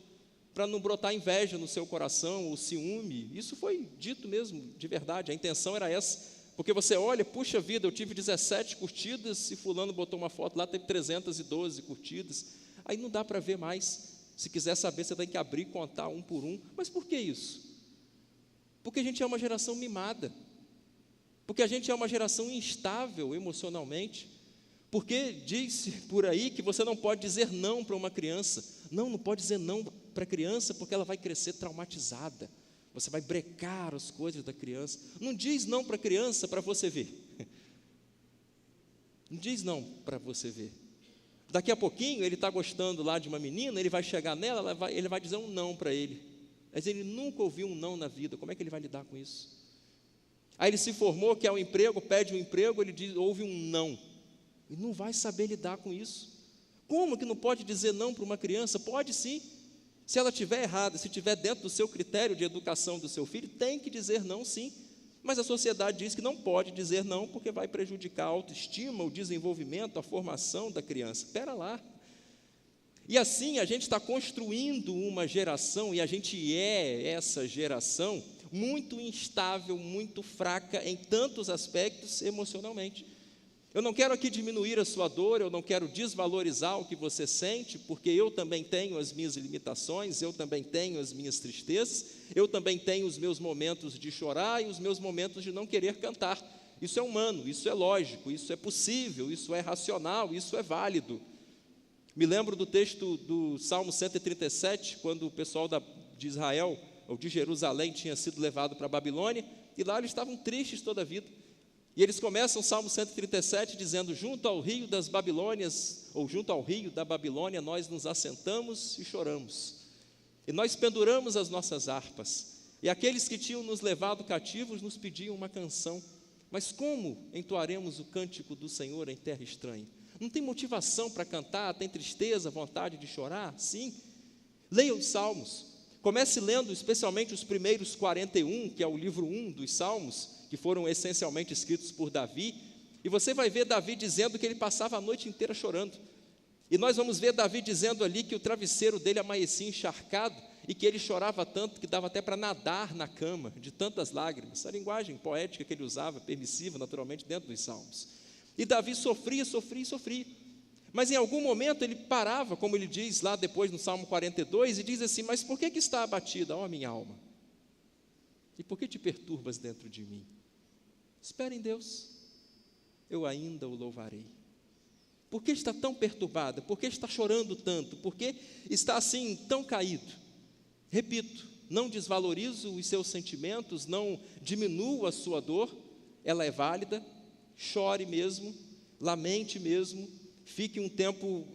para não brotar inveja no seu coração, ou ciúme. Isso foi dito mesmo, de verdade, a intenção era essa, porque você olha, puxa vida, eu tive 17 curtidas, e fulano botou uma foto lá, teve 312 curtidas, aí não dá para ver mais. Se quiser saber, você tem que abrir e contar um por um. Mas por que isso? Porque a gente é uma geração mimada, porque a gente é uma geração instável emocionalmente, porque diz por aí que você não pode dizer não para uma criança. Não pode dizer não para a criança, porque ela vai crescer traumatizada, você vai brecar as coisas da criança. Não diz não para a criança para você ver, não diz não para você ver. Daqui a pouquinho ele está gostando lá de uma menina, ele vai chegar nela, ele vai dizer um não para ele, mas ele nunca ouviu um não na vida, como é que ele vai lidar com isso? Aí ele se formou, quer um emprego, pede um emprego, ouve um não, e não vai saber lidar com isso. Como que não pode dizer não para uma criança? Pode sim. Se ela estiver errada, se estiver dentro do seu critério de educação do seu filho, tem que dizer não sim. Mas a sociedade diz que não pode dizer não, porque vai prejudicar a autoestima, o desenvolvimento, a formação da criança. Espera lá. E assim a gente está construindo uma geração, e a gente é essa geração, muito instável, muito fraca em tantos aspectos emocionalmente. Eu não quero aqui diminuir a sua dor, eu não quero desvalorizar o que você sente, porque eu também tenho as minhas limitações, eu também tenho as minhas tristezas, eu também tenho os meus momentos de chorar e os meus momentos de não querer cantar. Isso é humano, isso é lógico, isso é possível, isso é racional, isso é válido. Me lembro do texto do Salmo 137, quando o pessoal de Israel, ou de Jerusalém, tinha sido levado para a Babilônia, e lá eles estavam tristes toda a vida. E eles começam o Salmo 137 dizendo: junto ao rio das Babilônias, ou junto ao rio da Babilônia, nós nos assentamos e choramos. E nós penduramos as nossas harpas. E aqueles que tinham nos levado cativos nos pediam uma canção. Mas como entoaremos o cântico do Senhor em terra estranha? Não tem motivação para cantar, tem tristeza, vontade de chorar? Sim. Leia os Salmos. Comece lendo especialmente os primeiros 41, que é o livro 1 dos Salmos, que foram essencialmente escritos por Davi, e você vai ver Davi dizendo que ele passava a noite inteira chorando, e nós vamos ver Davi dizendo ali que o travesseiro dele amanhecia encharcado, e que ele chorava tanto que dava até para nadar na cama, de tantas lágrimas. A linguagem poética que ele usava, permissiva naturalmente dentro dos Salmos, e Davi sofria, mas em algum momento ele parava, como ele diz lá depois no Salmo 42, e diz assim: mas por que está abatida, ó minha alma? E por que te perturbas dentro de mim? Espera em Deus, eu ainda o louvarei. Por que está tão perturbada? Por que está chorando tanto? Por que está assim tão caído? Repito, não desvalorizo os seus sentimentos, não diminuo a sua dor, ela é válida, chore mesmo, lamente mesmo, fique um tempo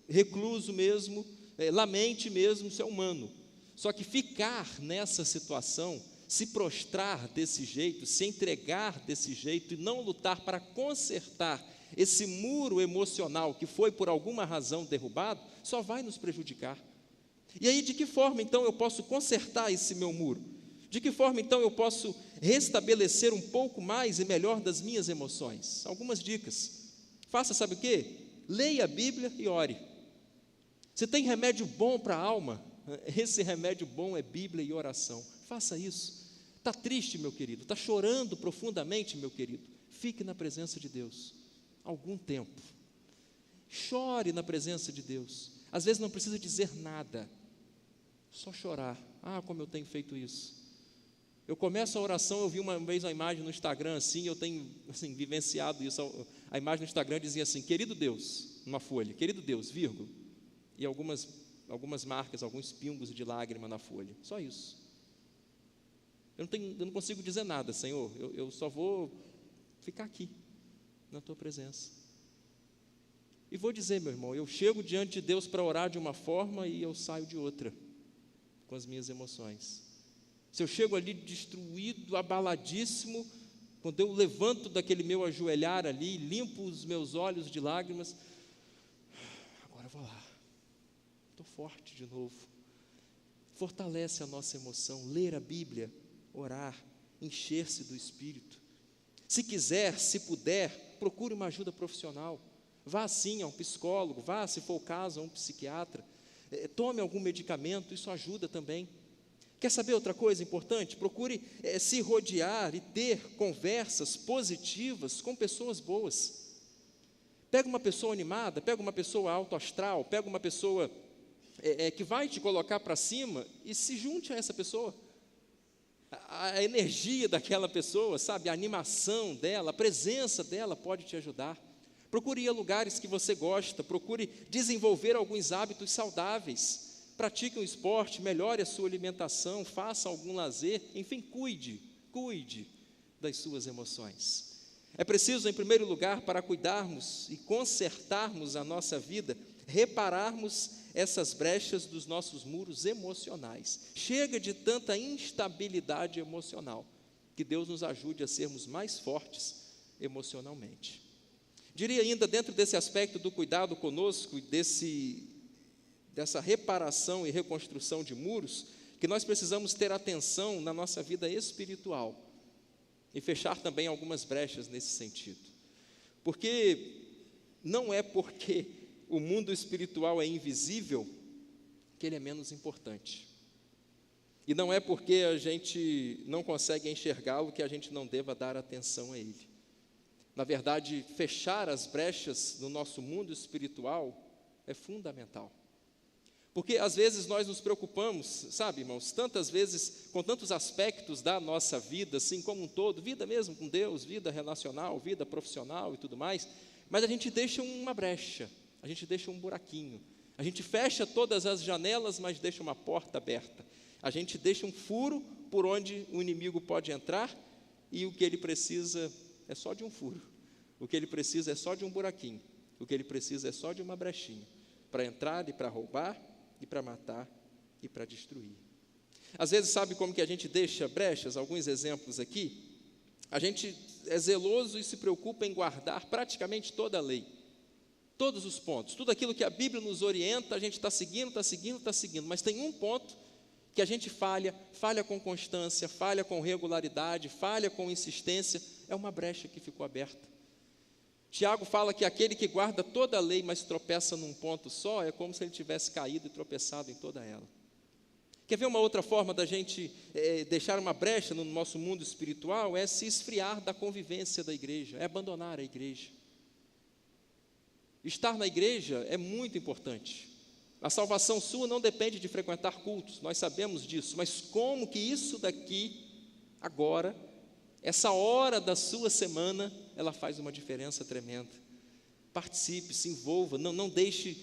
recluso mesmo, lamente mesmo, isso é humano. Só que ficar nessa situação, se prostrar desse jeito, se entregar desse jeito e não lutar para consertar esse muro emocional que foi por alguma razão derrubado, só vai nos prejudicar. E aí, de que forma então eu posso consertar esse meu muro? De que forma então eu posso restabelecer um pouco mais e melhor das minhas emoções? Algumas dicas. Faça, sabe o quê? Leia a Bíblia e ore. Você tem remédio bom para a alma? Esse remédio bom é Bíblia e oração. Faça isso. Está triste, meu querido? Está chorando profundamente, meu querido? Fique na presença de Deus algum tempo. Chore na presença de Deus. Às vezes não precisa dizer nada, só chorar. Como eu tenho feito isso. Eu começo a oração, eu vi uma vez uma imagem no Instagram assim, eu tenho assim, vivenciado isso. A imagem no Instagram dizia assim: querido Deus, numa folha, querido Deus, vírgula, e algumas marcas, alguns pingos de lágrima na folha, só isso. Eu não consigo dizer nada, Senhor, eu só vou ficar aqui, na Tua presença. E vou dizer, meu irmão, eu chego diante de Deus para orar de uma forma e eu saio de outra, com as minhas emoções. Se eu chego ali destruído, abaladíssimo, quando eu levanto daquele meu ajoelhar ali, limpo os meus olhos de lágrimas, agora eu vou lá, estou forte de novo. Fortalece a nossa emoção, ler a Bíblia, orar, encher-se do Espírito. Se quiser, se puder, procure uma ajuda profissional. Vá sim a um psicólogo, vá, se for o caso, a um psiquiatra. Tome algum medicamento, isso ajuda também. Quer saber outra coisa importante? Procure se rodear e ter conversas positivas com pessoas boas. Pega uma pessoa animada, pega uma pessoa alto astral, pega uma pessoa que vai te colocar para cima e se junte a essa pessoa. A energia daquela pessoa, sabe, a animação dela, a presença dela pode te ajudar. Procure ir a lugares que você gosta, procure desenvolver alguns hábitos saudáveis. Pratique um esporte, melhore a sua alimentação, faça algum lazer, enfim, cuide das suas emoções. É preciso, em primeiro lugar, para cuidarmos e consertarmos a nossa vida, repararmos essas brechas dos nossos muros emocionais. Chega de tanta instabilidade emocional, que Deus nos ajude a sermos mais fortes emocionalmente. Diria ainda, dentro desse aspecto do cuidado conosco e dessa reparação e reconstrução de muros, que nós precisamos ter atenção na nossa vida espiritual e fechar também algumas brechas nesse sentido. Porque não é porque o mundo espiritual é invisível que ele é menos importante. E não é porque a gente não consegue enxergá-lo que a gente não deva dar atenção a ele. Na verdade, fechar as brechas no nosso mundo espiritual é fundamental. Porque às vezes nós nos preocupamos, sabe, irmãos, tantas vezes com tantos aspectos da nossa vida, assim como um todo, vida mesmo com Deus, vida relacional, vida profissional e tudo mais, mas a gente deixa uma brecha, a gente deixa um buraquinho, a gente fecha todas as janelas, mas deixa uma porta aberta, a gente deixa um furo por onde o inimigo pode entrar e o que ele precisa é só de um furo, o que ele precisa é só de um buraquinho, o que ele precisa é só de uma brechinha, para entrar e para roubar, e para matar e para destruir. Às vezes, sabe como que a gente deixa brechas? Alguns exemplos aqui. A gente é zeloso e se preocupa em guardar praticamente toda a lei, todos os pontos, tudo aquilo que a Bíblia nos orienta, a gente está seguindo, mas tem um ponto que a gente falha com constância, falha com regularidade, falha com insistência, é uma brecha que ficou aberta. Tiago fala que aquele que guarda toda a lei, mas tropeça num ponto só, é como se ele tivesse caído e tropeçado em toda ela. Quer ver uma outra forma da gente deixar uma brecha no nosso mundo espiritual? É se esfriar da convivência da igreja, é abandonar a igreja. Estar na igreja é muito importante. A salvação sua não depende de frequentar cultos, nós sabemos disso, mas como que isso daqui, agora, essa hora da sua semana, ela faz uma diferença tremenda. Participe, se envolva, não deixe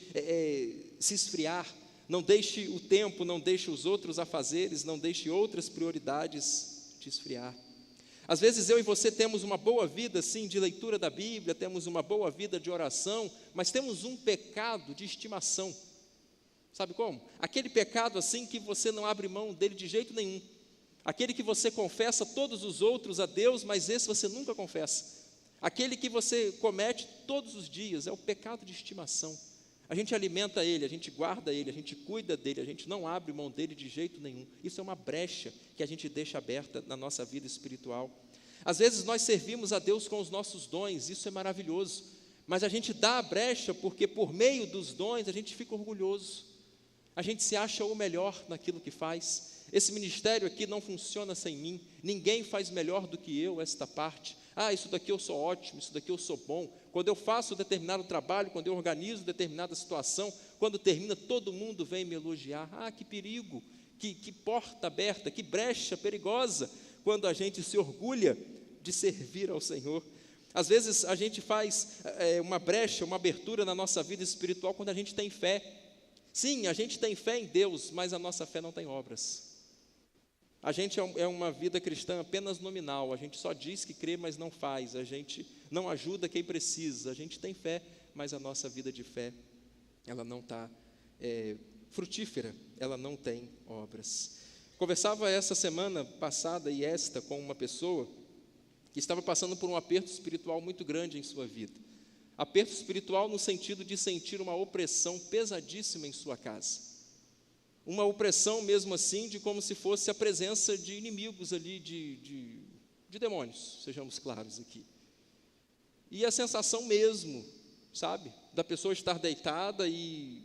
se esfriar, não deixe o tempo, não deixe os outros afazeres, não deixe outras prioridades te esfriar. Às vezes eu e você temos uma boa vida, sim, de leitura da Bíblia, temos uma boa vida de oração, mas temos um pecado de estimação. Sabe como? Aquele pecado assim que você não abre mão dele de jeito nenhum. Aquele que você confessa todos os outros a Deus, mas esse você nunca confessa. Aquele que você comete todos os dias, é o pecado de estimação. A gente alimenta ele, a gente guarda ele, a gente cuida dele, a gente não abre mão dele de jeito nenhum. Isso é uma brecha que a gente deixa aberta na nossa vida espiritual. Às vezes nós servimos a Deus com os nossos dons, isso é maravilhoso. Mas a gente dá a brecha porque por meio dos dons a gente fica orgulhoso. A gente se acha o melhor naquilo que faz. Esse ministério aqui não funciona sem mim. Ninguém faz melhor do que eu esta parte. Isso daqui eu sou ótimo, isso daqui eu sou bom. Quando eu faço determinado trabalho, quando eu organizo determinada situação, quando termina, todo mundo vem me elogiar. Que perigo, que porta aberta, que brecha perigosa, quando a gente se orgulha de servir ao Senhor. Às vezes a gente faz uma brecha, uma abertura na nossa vida espiritual quando a gente tem fé. Sim, a gente tem fé em Deus, mas a nossa fé não tem obras. A gente é uma vida cristã apenas nominal, a gente só diz que crê, mas não faz, a gente não ajuda quem precisa, a gente tem fé, mas a nossa vida de fé, ela não está frutífera, ela não tem obras. Conversava essa semana passada e esta com uma pessoa que estava passando por um aperto espiritual muito grande em sua vida. Aperto espiritual no sentido de sentir uma opressão pesadíssima em sua casa. Uma opressão mesmo assim, de como se fosse a presença de inimigos ali, de demônios, sejamos claros aqui. E a sensação mesmo, sabe, da pessoa estar deitada e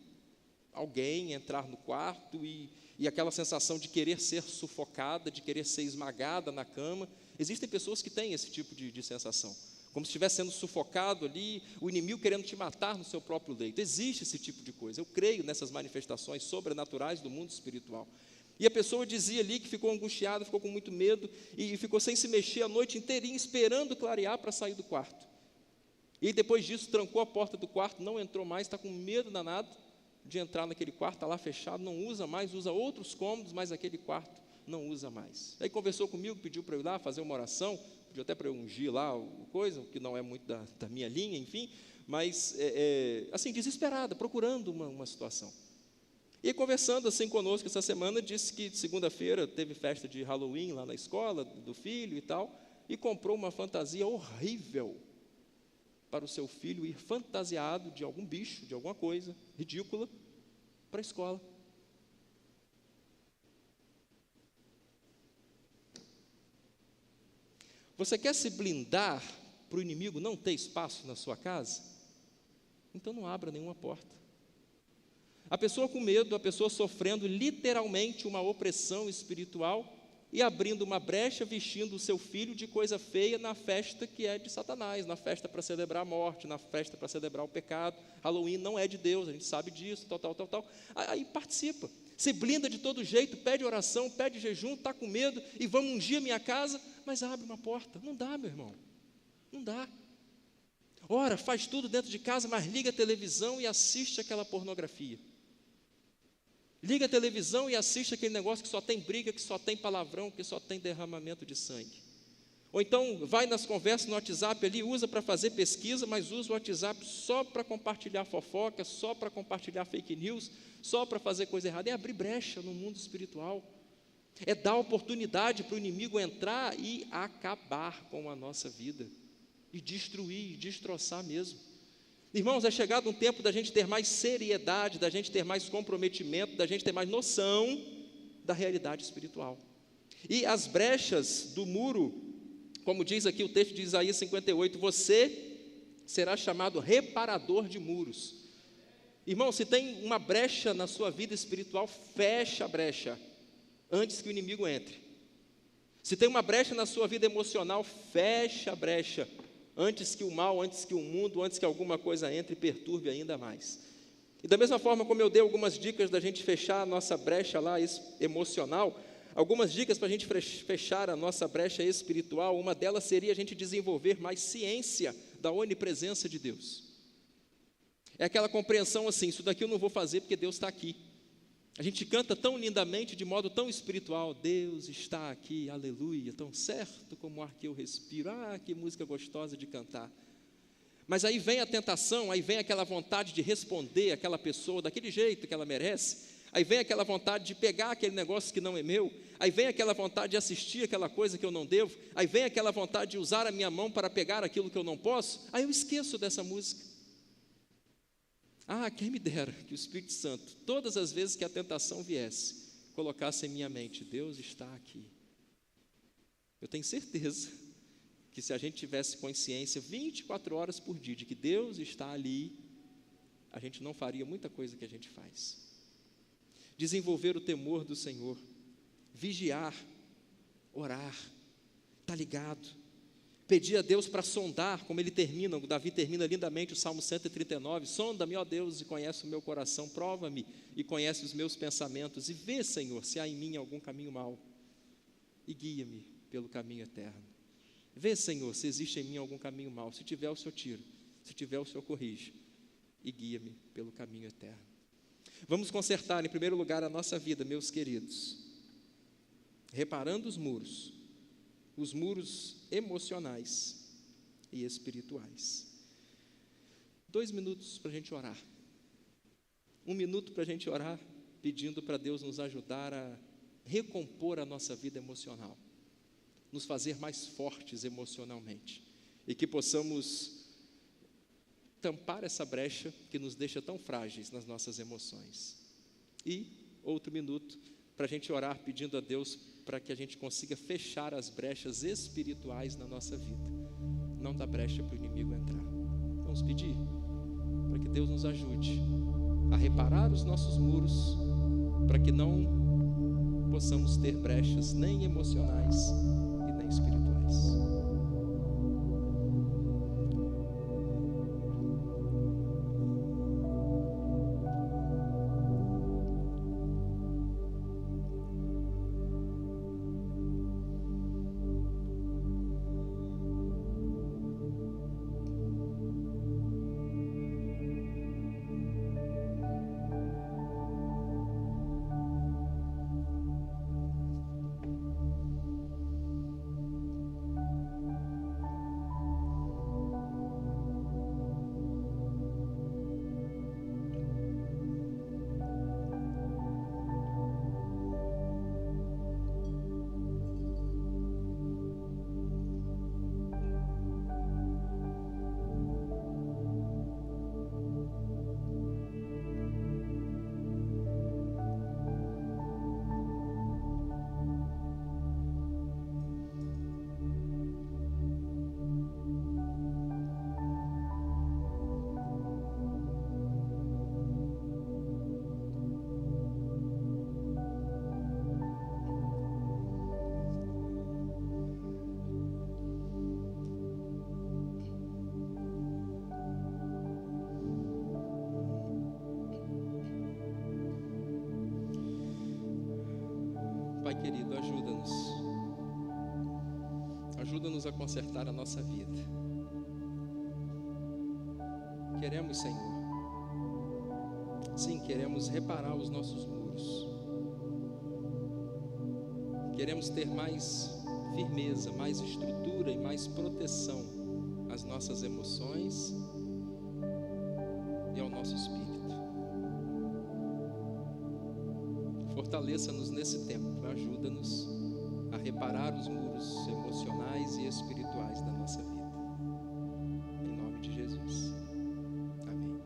alguém entrar no quarto e aquela sensação de querer ser sufocada, de querer ser esmagada na cama. Existem pessoas que têm esse tipo de sensação, como se estivesse sendo sufocado ali, o inimigo querendo te matar no seu próprio leito. Existe esse tipo de coisa, eu creio nessas manifestações sobrenaturais do mundo espiritual. E a pessoa dizia ali que ficou angustiada, ficou com muito medo, e ficou sem se mexer a noite inteirinha, esperando clarear para sair do quarto. E depois disso, trancou a porta do quarto, não entrou mais, está com medo danado de entrar naquele quarto, está lá fechado, não usa mais, usa outros cômodos, mas aquele quarto não usa mais. Aí conversou comigo, pediu para eu ir lá fazer uma oração, pediu até para eu ungir lá coisa, que não é muito da minha linha, enfim, mas assim, desesperada, procurando uma situação. E conversando assim conosco essa semana, disse que segunda-feira teve festa de Halloween lá na escola do filho e tal, e comprou uma fantasia horrível para o seu filho ir fantasiado de algum bicho, de alguma coisa ridícula, para a escola. Você quer se blindar para o inimigo não ter espaço na sua casa? Então não abra nenhuma porta. A pessoa com medo, a pessoa sofrendo literalmente uma opressão espiritual e abrindo uma brecha, vestindo o seu filho de coisa feia na festa que é de Satanás, na festa para celebrar a morte, na festa para celebrar o pecado. Halloween não é de Deus, a gente sabe disso, tal. Aí participa. Se blinda de todo jeito, pede oração, pede jejum, está com medo e vamos ungir a minha casa, mas abre uma porta. Não dá, meu irmão, não dá. Ora, faz tudo dentro de casa, mas liga a televisão e assiste aquela pornografia. Liga a televisão e assiste aquele negócio que só tem briga, que só tem palavrão, que só tem derramamento de sangue. Ou então vai nas conversas no WhatsApp ali, usa para fazer pesquisa, mas usa o WhatsApp só para compartilhar fofoca, só para compartilhar fake news, só para fazer coisa errada. É abrir brecha no mundo espiritual. É dar oportunidade para o inimigo entrar e acabar com a nossa vida. E destruir, e destroçar mesmo. Irmãos, é chegado um tempo da gente ter mais seriedade, da gente ter mais comprometimento, da gente ter mais noção da realidade espiritual. E as brechas do muro, como diz aqui o texto de Isaías 58, você será chamado reparador de muros. Irmão, se tem uma brecha na sua vida espiritual, fecha a brecha, antes que o inimigo entre. Se tem uma brecha na sua vida emocional, fecha a brecha, antes que o mal, antes que o mundo, antes que alguma coisa entre e perturbe ainda mais. E da mesma forma como eu dei algumas dicas da gente fechar a nossa brecha lá emocional, algumas dicas para a gente fechar a nossa brecha espiritual, uma delas seria a gente desenvolver mais ciência da onipresença de Deus. É aquela compreensão assim, isso daqui eu não vou fazer porque Deus está aqui. A gente canta tão lindamente, de modo tão espiritual, Deus está aqui, aleluia, tão certo como o ar que eu respiro. Ah, que música gostosa de cantar. Mas aí vem a tentação, aí vem aquela vontade de responder àquela pessoa daquele jeito que ela merece, aí vem aquela vontade de pegar aquele negócio que não é meu, aí vem aquela vontade de assistir aquela coisa que eu não devo, aí vem aquela vontade de usar a minha mão para pegar aquilo que eu não posso, aí eu esqueço dessa música. Ah, quem me dera que o Espírito Santo, todas as vezes que a tentação viesse, colocasse em minha mente, Deus está aqui. Eu tenho certeza que se a gente tivesse consciência 24 horas por dia de que Deus está ali, a gente não faria muita coisa que a gente faz. Desenvolver o temor do Senhor, vigiar, orar, estar ligado, pedir a Deus para sondar, como ele termina, o Davi termina lindamente o Salmo 139, sonda-me, ó Deus, e conhece o meu coração, prova-me e conhece os meus pensamentos, e vê, Senhor, se há em mim algum caminho mau, e guia-me pelo caminho eterno. Vê, Senhor, se existe em mim algum caminho mau, se tiver o Senhor tira, se tiver o Senhor corrige, e guia-me pelo caminho eterno. Vamos consertar, em primeiro lugar, a nossa vida, meus queridos, reparando os muros emocionais e espirituais. 2 minutos para a gente orar. 1 minuto para a gente orar, pedindo para Deus nos ajudar a recompor a nossa vida emocional, nos fazer mais fortes emocionalmente, e que possamos tampar essa brecha que nos deixa tão frágeis nas nossas emoções. E outro minuto para a gente orar pedindo a Deus para que a gente consiga fechar as brechas espirituais na nossa vida, não dar brecha para o inimigo entrar. Vamos pedir para que Deus nos ajude a reparar os nossos muros, para que não possamos ter brechas nem emocionais e nem espirituais. Pai querido, ajuda-nos a consertar a nossa vida. Queremos, Senhor, sim, queremos reparar os nossos muros, queremos ter mais firmeza, mais estrutura e mais proteção às nossas emoções e ao nosso espírito. Fortaleça-nos nesse tempo, ajuda-nos a reparar os muros emocionais e espirituais da nossa vida. Em nome de Jesus. Amém.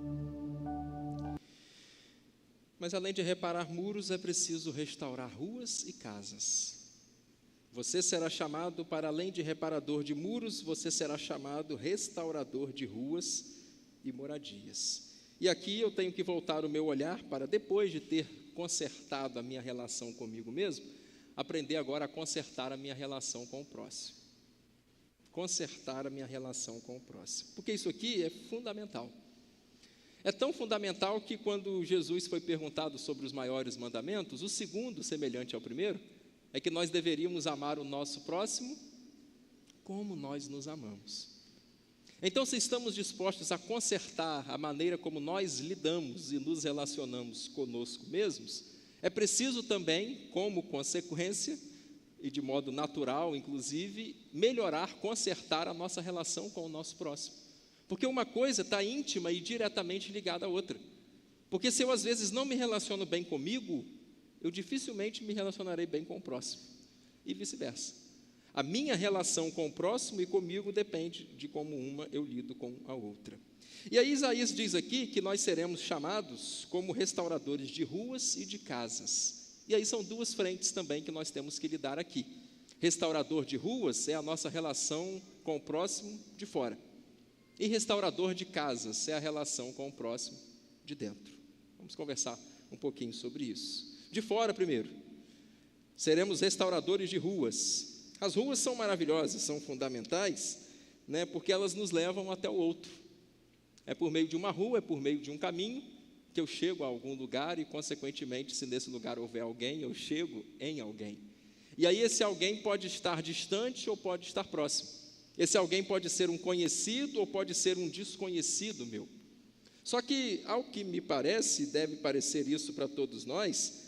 Mas além de reparar muros, é preciso restaurar ruas e casas. Você será chamado, para além de reparador de muros, você será chamado restaurador de ruas e moradias. E aqui eu tenho que voltar o meu olhar para, depois de ter consertado a minha relação comigo mesmo, aprender agora a consertar a minha relação com o próximo. Consertar a minha relação com o próximo. Porque isso aqui é fundamental. É tão fundamental que quando Jesus foi perguntado sobre os maiores mandamentos, o segundo, semelhante ao primeiro, é que nós deveríamos amar o nosso próximo como nós nos amamos. Então, se estamos dispostos a consertar a maneira como nós lidamos e nos relacionamos conosco mesmos, é preciso também, como consequência, e de modo natural, inclusive, melhorar, consertar a nossa relação com o nosso próximo. Porque uma coisa está íntima e diretamente ligada à outra. Porque se eu, às vezes, não me relaciono bem comigo, eu dificilmente me relacionarei bem com o próximo. E vice-versa. A minha relação com o próximo e comigo depende de como uma eu lido com a outra. E aí Isaías diz aqui que nós seremos chamados como restauradores de ruas e de casas. E aí são duas frentes também que nós temos que lidar aqui. Restaurador de ruas é a nossa relação com o próximo de fora. E restaurador de casas é a relação com o próximo de dentro. Vamos conversar um pouquinho sobre isso. De fora primeiro. Seremos restauradores de ruas. As ruas são maravilhosas, são fundamentais, né, porque elas nos levam até o outro. É por meio de uma rua, é por meio de um caminho que eu chego a algum lugar e, consequentemente, se nesse lugar houver alguém, eu chego em alguém. E aí esse alguém pode estar distante ou pode estar próximo. Esse alguém pode ser um conhecido ou pode ser um desconhecido meu. Só que, ao que me parece, deve parecer isso para todos nós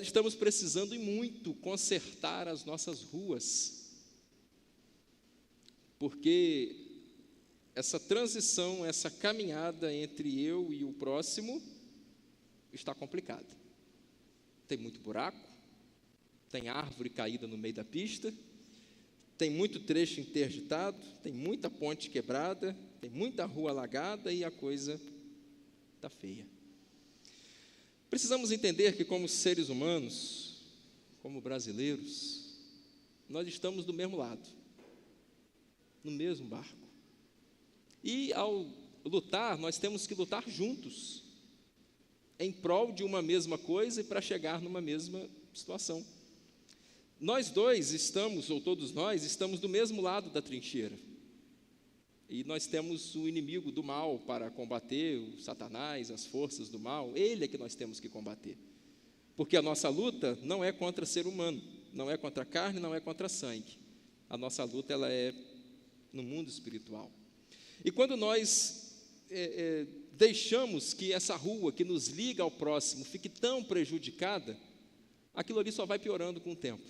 estamos precisando e muito consertar as nossas ruas. Porque essa transição, essa caminhada entre eu e o próximo está complicada. Tem muito buraco, tem árvore caída no meio da pista, tem muito trecho interditado, tem muita ponte quebrada, tem muita rua alagada e a coisa está feia. Precisamos entender que, como seres humanos, como brasileiros, nós estamos do mesmo lado, no mesmo barco. E, ao lutar, nós temos que lutar juntos, em prol de uma mesma coisa e para chegar numa mesma situação. Nós dois estamos, ou todos nós, estamos do mesmo lado da trincheira. E nós temos o inimigo do mal para combater, o Satanás, as forças do mal. Ele é que nós temos que combater. Porque a nossa luta não é contra ser humano, não é contra a carne, não é contra sangue. A nossa luta ela é no mundo espiritual. E quando nós deixamos que essa rua que nos liga ao próximo fique tão prejudicada, aquilo ali só vai piorando com o tempo.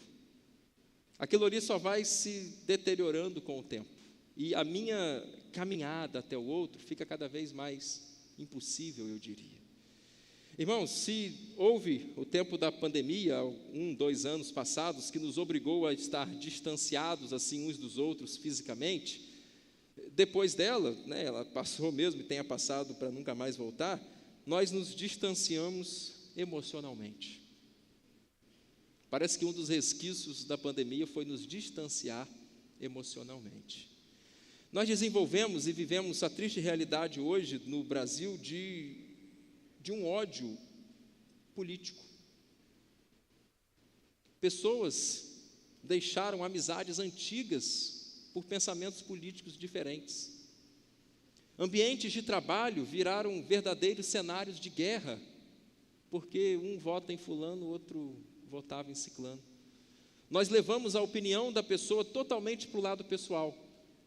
Aquilo ali só vai se deteriorando com o tempo. E a minha caminhada até o outro fica cada vez mais impossível, eu diria. Irmãos, se houve o tempo da pandemia, 2 anos passados, que nos obrigou a estar distanciados assim uns dos outros fisicamente, depois dela, né, ela passou mesmo e tenha passado para nunca mais voltar, nós nos distanciamos emocionalmente. Parece que um dos resquícios da pandemia foi nos distanciar emocionalmente. Nós desenvolvemos e vivemos a triste realidade hoje no Brasil de um ódio político. Pessoas deixaram amizades antigas por pensamentos políticos diferentes. Ambientes de trabalho viraram verdadeiros cenários de guerra, porque um vota em fulano, o outro votava em ciclano. Nós levamos a opinião da pessoa totalmente para o lado pessoal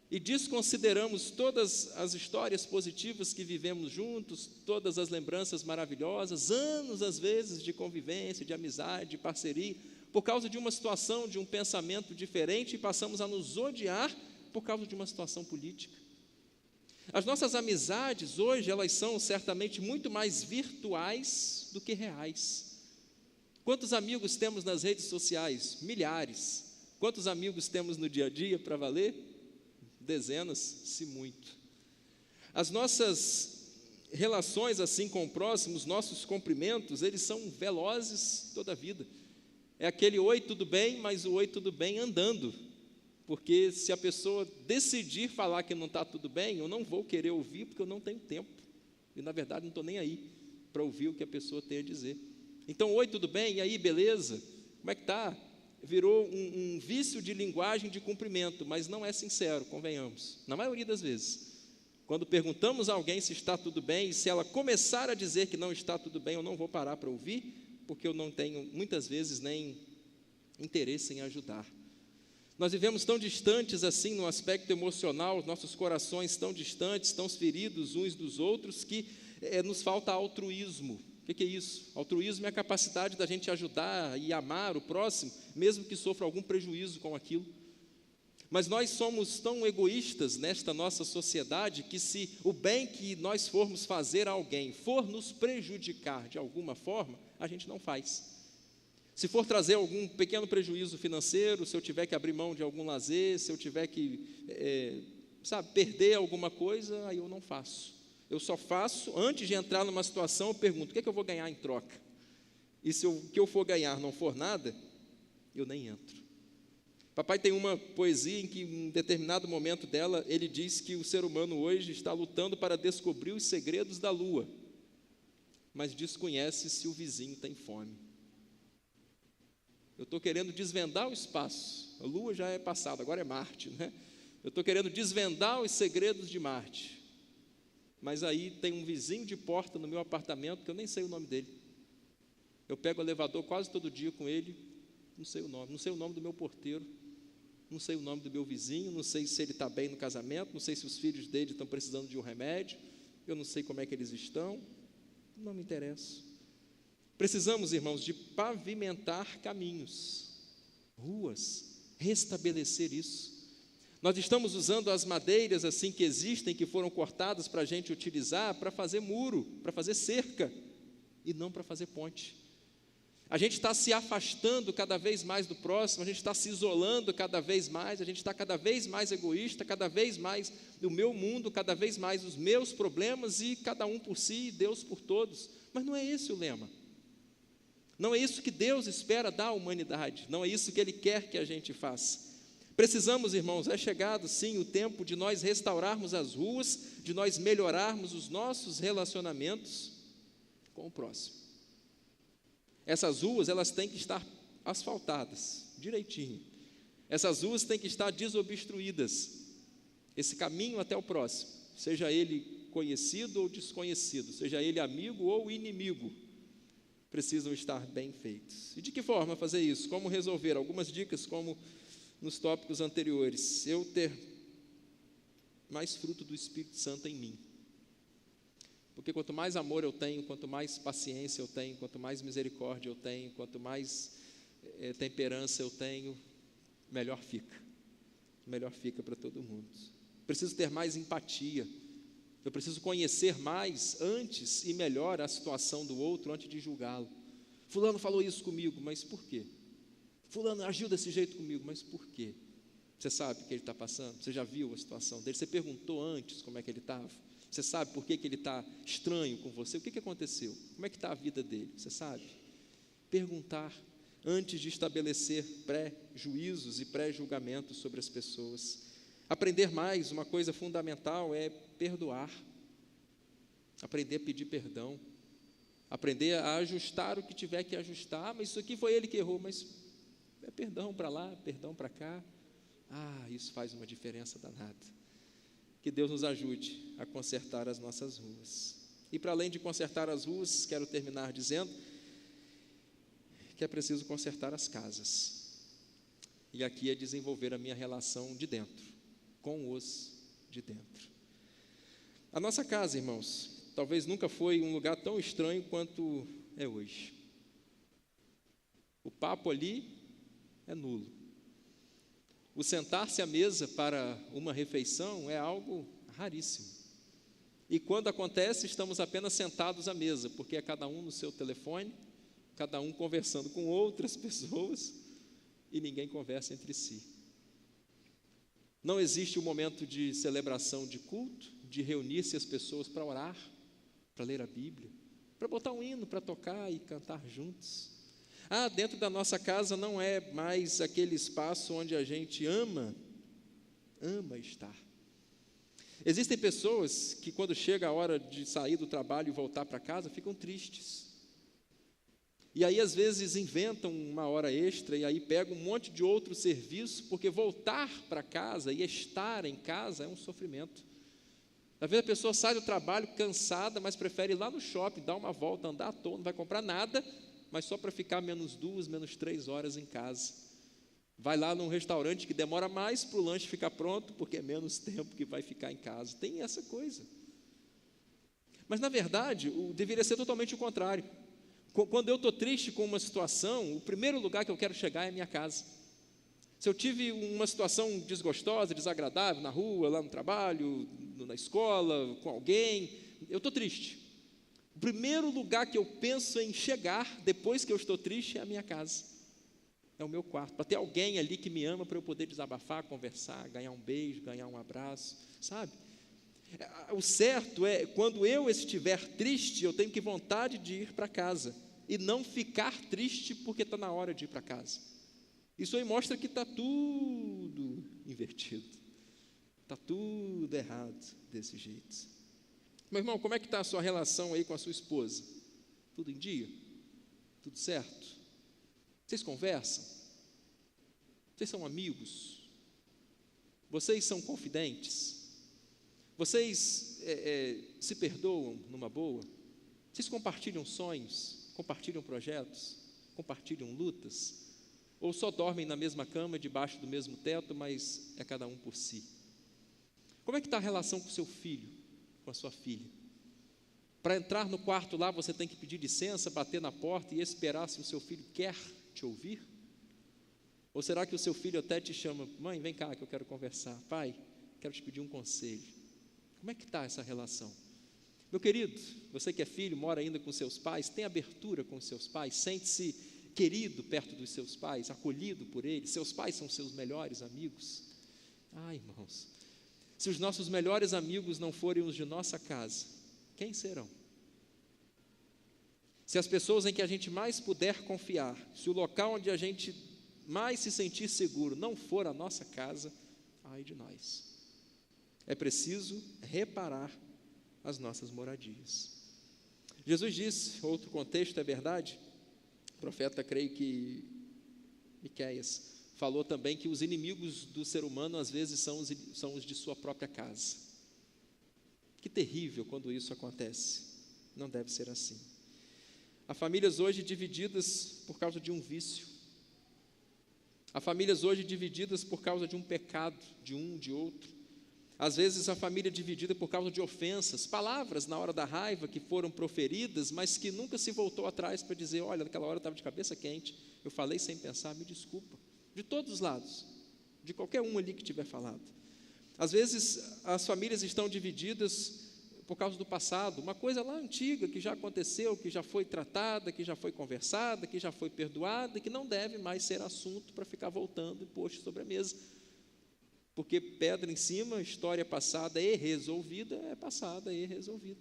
e desconsideramos todas as histórias positivas que vivemos juntos, todas as lembranças maravilhosas, anos às vezes de convivência, de amizade, de parceria, por causa de uma situação, de um pensamento diferente, e passamos a nos odiar por causa de uma situação política. As nossas amizades hoje, elas são certamente muito mais virtuais do que reais. Quantos amigos temos nas redes sociais? Milhares. Quantos amigos temos no dia a dia para valer? Dezenas, se muito. As nossas relações assim com o próximo, os nossos cumprimentos, eles são velozes toda a vida. É aquele oi, tudo bem, mas o oi, tudo bem andando. Porque se a pessoa decidir falar que não está tudo bem, eu não vou querer ouvir, porque eu não tenho tempo. E, na verdade, não estou nem aí para ouvir o que a pessoa tem a dizer. Então, oi, tudo bem? E aí, beleza? Como é que está? Virou um vício de linguagem de cumprimento, mas não é sincero, convenhamos. Na maioria das vezes, quando perguntamos a alguém se está tudo bem, e se ela começar a dizer que não está tudo bem, eu não vou parar para ouvir, porque eu não tenho, muitas vezes, nem interesse em ajudar. Nós vivemos tão distantes assim no aspecto emocional, nossos corações tão distantes, tão feridos uns dos outros, que nos falta altruísmo. O que é isso? Altruísmo é a capacidade da gente ajudar e amar o próximo, mesmo que sofra algum prejuízo com aquilo. Mas nós somos tão egoístas nesta nossa sociedade que, se o bem que nós formos fazer a alguém for nos prejudicar de alguma forma, a gente não faz. Se for trazer algum pequeno prejuízo financeiro, se eu tiver que abrir mão de algum lazer, se eu tiver que, perder alguma coisa, aí eu não faço. Eu só faço, antes de entrar numa situação, eu pergunto, o que é que eu vou ganhar em troca? E se o que eu for ganhar não for nada, eu nem entro. Papai tem uma poesia em que, em determinado momento dela, ele diz que o ser humano hoje está lutando para descobrir os segredos da lua, mas desconhece se o vizinho tem fome. Eu estou querendo desvendar o espaço. A Lua já é passada, agora é Marte, né? Eu estou querendo desvendar os segredos de Marte. Mas aí tem um vizinho de porta no meu apartamento que eu nem sei o nome dele. Eu pego o elevador quase todo dia com ele, não sei o nome do meu porteiro, não sei o nome do meu vizinho, não sei se ele está bem no casamento, não sei se os filhos dele estão precisando de um remédio, eu não sei como é que eles estão, não me interessa. Precisamos, irmãos, de pavimentar caminhos, ruas, restabelecer isso. Nós estamos usando as madeiras assim que existem, que foram cortadas para a gente utilizar, para fazer muro, para fazer cerca, e não para fazer ponte. A gente está se afastando cada vez mais do próximo, a gente está se isolando cada vez mais, a gente está cada vez mais egoísta, cada vez mais do meu mundo, cada vez mais os meus problemas, e cada um por si e Deus por todos. Mas não é esse o lema. Não é isso que Deus espera da humanidade, não é isso que Ele quer que a gente faça. Precisamos, irmãos, é chegado sim o tempo de nós restaurarmos as ruas, de nós melhorarmos os nossos relacionamentos com o próximo. Essas ruas, elas têm que estar asfaltadas, direitinho. Essas ruas têm que estar desobstruídas. Esse caminho até o próximo, seja ele conhecido ou desconhecido, seja ele amigo ou inimigo, precisam estar bem feitos. E de que forma fazer isso? Como resolver? Algumas dicas, como nos tópicos anteriores. Eu ter mais fruto do Espírito Santo em mim. Porque quanto mais amor eu tenho, quanto mais paciência eu tenho, quanto mais misericórdia eu tenho, quanto mais temperança eu tenho, melhor fica. Melhor fica para todo mundo. Preciso ter mais empatia. Eu preciso conhecer mais antes e melhor a situação do outro antes de julgá-lo. Fulano falou isso comigo, mas por quê? Fulano agiu desse jeito comigo, mas por quê? Você sabe o que ele está passando? Você já viu a situação dele? Você perguntou antes como é que ele estava? Você sabe por que ele está estranho com você? O que aconteceu? Como é que está a vida dele? Você sabe? Perguntar antes de estabelecer pré-juízos e pré-julgamentos sobre as pessoas. Aprender mais, uma coisa fundamental é perdoar, aprender a pedir perdão, aprender a ajustar o que tiver que ajustar. Mas isso aqui foi ele que errou, mas é perdão para lá, perdão para cá. Isso faz uma diferença danada. Que Deus nos ajude a consertar as nossas ruas. E para além de consertar as ruas, quero terminar dizendo que é preciso consertar as casas. E aqui é desenvolver a minha relação de dentro, com os de dentro. A nossa casa, irmãos, talvez nunca foi um lugar tão estranho quanto é hoje. O papo ali é nulo. O sentar-se à mesa para uma refeição é algo raríssimo. E quando acontece, estamos apenas sentados à mesa, porque é cada um no seu telefone, cada um conversando com outras pessoas, e ninguém conversa entre si. Não existe um momento de celebração de culto, de reunir-se as pessoas para orar, para ler a Bíblia, para botar um hino, para tocar e cantar juntos. Dentro da nossa casa não é mais aquele espaço onde a gente ama estar. Existem pessoas que, quando chega a hora de sair do trabalho e voltar para casa, ficam tristes. E aí, às vezes, inventam uma hora extra e aí pegam um monte de outro serviço, porque voltar para casa e estar em casa é um sofrimento. Às vezes a pessoa sai do trabalho cansada, mas prefere ir lá no shopping, dar uma volta, andar à toa, não vai comprar nada, mas só para ficar menos 2, menos 3 horas em casa. Vai lá num restaurante que demora mais para o lanche ficar pronto, porque é menos tempo que vai ficar em casa. Tem essa coisa. Mas, na verdade, deveria ser totalmente o contrário. Quando eu estou triste com uma situação, o primeiro lugar que eu quero chegar é a minha casa. Se eu tive uma situação desgostosa, desagradável, na rua, lá no trabalho, na escola, com alguém, eu estou triste. O primeiro lugar que eu penso em chegar, depois que eu estou triste, é a minha casa. É o meu quarto, para ter alguém ali que me ama, para eu poder desabafar, conversar, ganhar um beijo, ganhar um abraço, sabe? O certo é, quando eu estiver triste, eu tenho que vontade de ir para casa, e não ficar triste porque está na hora de ir para casa. Isso aí mostra que está tudo invertido, está tudo errado desse jeito. Meu irmão, como é que está a sua relação aí com a sua esposa? Tudo em dia? Tudo certo? Vocês conversam? Vocês são amigos? Vocês são confidentes? Vocês se perdoam numa boa? Vocês compartilham sonhos? Compartilham projetos? Compartilham lutas? Ou só dormem na mesma cama, debaixo do mesmo teto, mas é cada um por si? Como é que está a relação com o seu filho, com a sua filha? Para entrar no quarto lá, você tem que pedir licença, bater na porta e esperar se o seu filho quer te ouvir? Ou será que o seu filho até te chama, mãe, vem cá que eu quero conversar, pai, quero te pedir um conselho? Como é que está essa relação? Meu querido, você que é filho, mora ainda com seus pais, tem abertura com seus pais, sente-se querido perto dos seus pais, acolhido por eles, seus pais são seus melhores amigos? Irmãos, se os nossos melhores amigos não forem os de nossa casa, quem serão? Se as pessoas em que a gente mais puder confiar, se o local onde a gente mais se sentir seguro não for a nossa casa, ai de nós. É preciso reparar as nossas moradias. Jesus disse, outro contexto, é verdade, o profeta, creio que Miqueias, falou também que os inimigos do ser humano às vezes são os de sua própria casa. Que terrível quando isso acontece. Não deve ser assim. Há famílias hoje divididas por causa de um vício. Há famílias hoje divididas por causa de um pecado, de um, de outro. Às vezes a família é dividida por causa de ofensas, palavras na hora da raiva que foram proferidas, mas que nunca se voltou atrás para dizer, olha, naquela hora eu estava de cabeça quente, eu falei sem pensar, me desculpa. De todos os lados, de qualquer um ali que tiver falado. Às vezes as famílias estão divididas por causa do passado, uma coisa lá antiga que já aconteceu, que já foi tratada, que já foi conversada, que já foi perdoada, que não deve mais ser assunto para ficar voltando e posto sobre a mesa. Porque pedra em cima, história passada e resolvida, é passada e resolvida.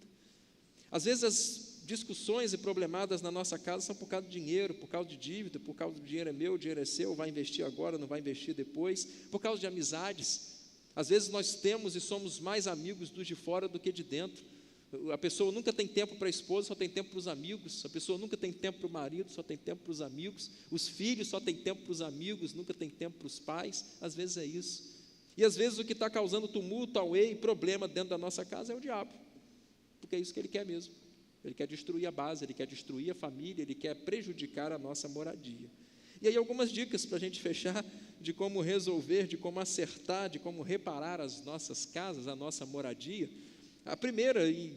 Às vezes as discussões e problemadas na nossa casa são por causa de dinheiro, por causa de dívida, por causa do dinheiro é meu, o dinheiro é seu, vai investir agora, não vai investir depois, por causa de amizades. Às vezes nós temos e somos mais amigos dos de fora do que de dentro. A pessoa nunca tem tempo para a esposa, só tem tempo para os amigos. A pessoa nunca tem tempo para o marido, só tem tempo para os amigos. Os filhos só tem tempo para os amigos, nunca tem tempo para os pais. Às vezes é isso. E às vezes o que está causando tumulto, auê e problema dentro da nossa casa é o diabo. Porque é isso que ele quer mesmo. Ele quer destruir a base, ele quer destruir a família, ele quer prejudicar a nossa moradia. E aí algumas dicas para a gente fechar de como resolver, de como acertar, de como reparar as nossas casas, a nossa moradia. A primeira e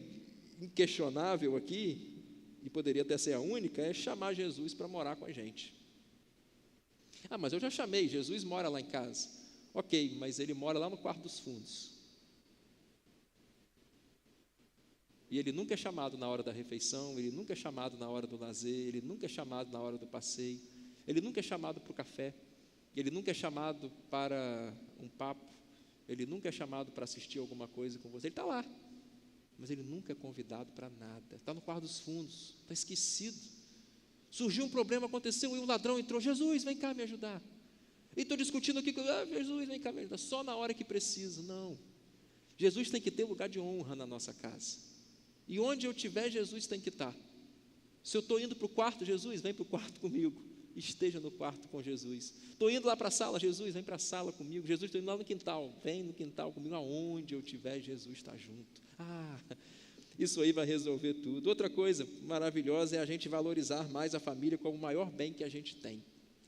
inquestionável aqui, e poderia até ser a única, é chamar Jesus para morar com a gente. Mas eu já chamei, Jesus mora lá em casa. Ok, mas ele mora lá no quarto dos fundos. E ele nunca é chamado na hora da refeição, ele nunca é chamado na hora do lazer, ele nunca é chamado na hora do passeio, ele nunca é chamado para o café, ele nunca é chamado para um papo, ele nunca é chamado para assistir alguma coisa com você. Ele está lá, mas ele nunca é convidado para nada. Está no quarto dos fundos, está esquecido. Surgiu um problema, aconteceu e um ladrão entrou. Jesus, vem cá me ajudar. E estou discutindo aqui, Jesus, vem cá me ajudar. Só na hora que precisa. Não. Jesus tem que ter lugar de honra na nossa casa. E onde eu estiver, Jesus tem que estar. Se eu estou indo para o quarto, Jesus, vem para o quarto comigo. Esteja no quarto com Jesus. Estou indo lá para a sala, Jesus, vem para a sala comigo. Jesus, estou indo lá no quintal, vem no quintal comigo. Aonde eu estiver, Jesus está junto. Isso aí vai resolver tudo. Outra coisa maravilhosa é a gente valorizar mais a família como o maior bem que a gente tem.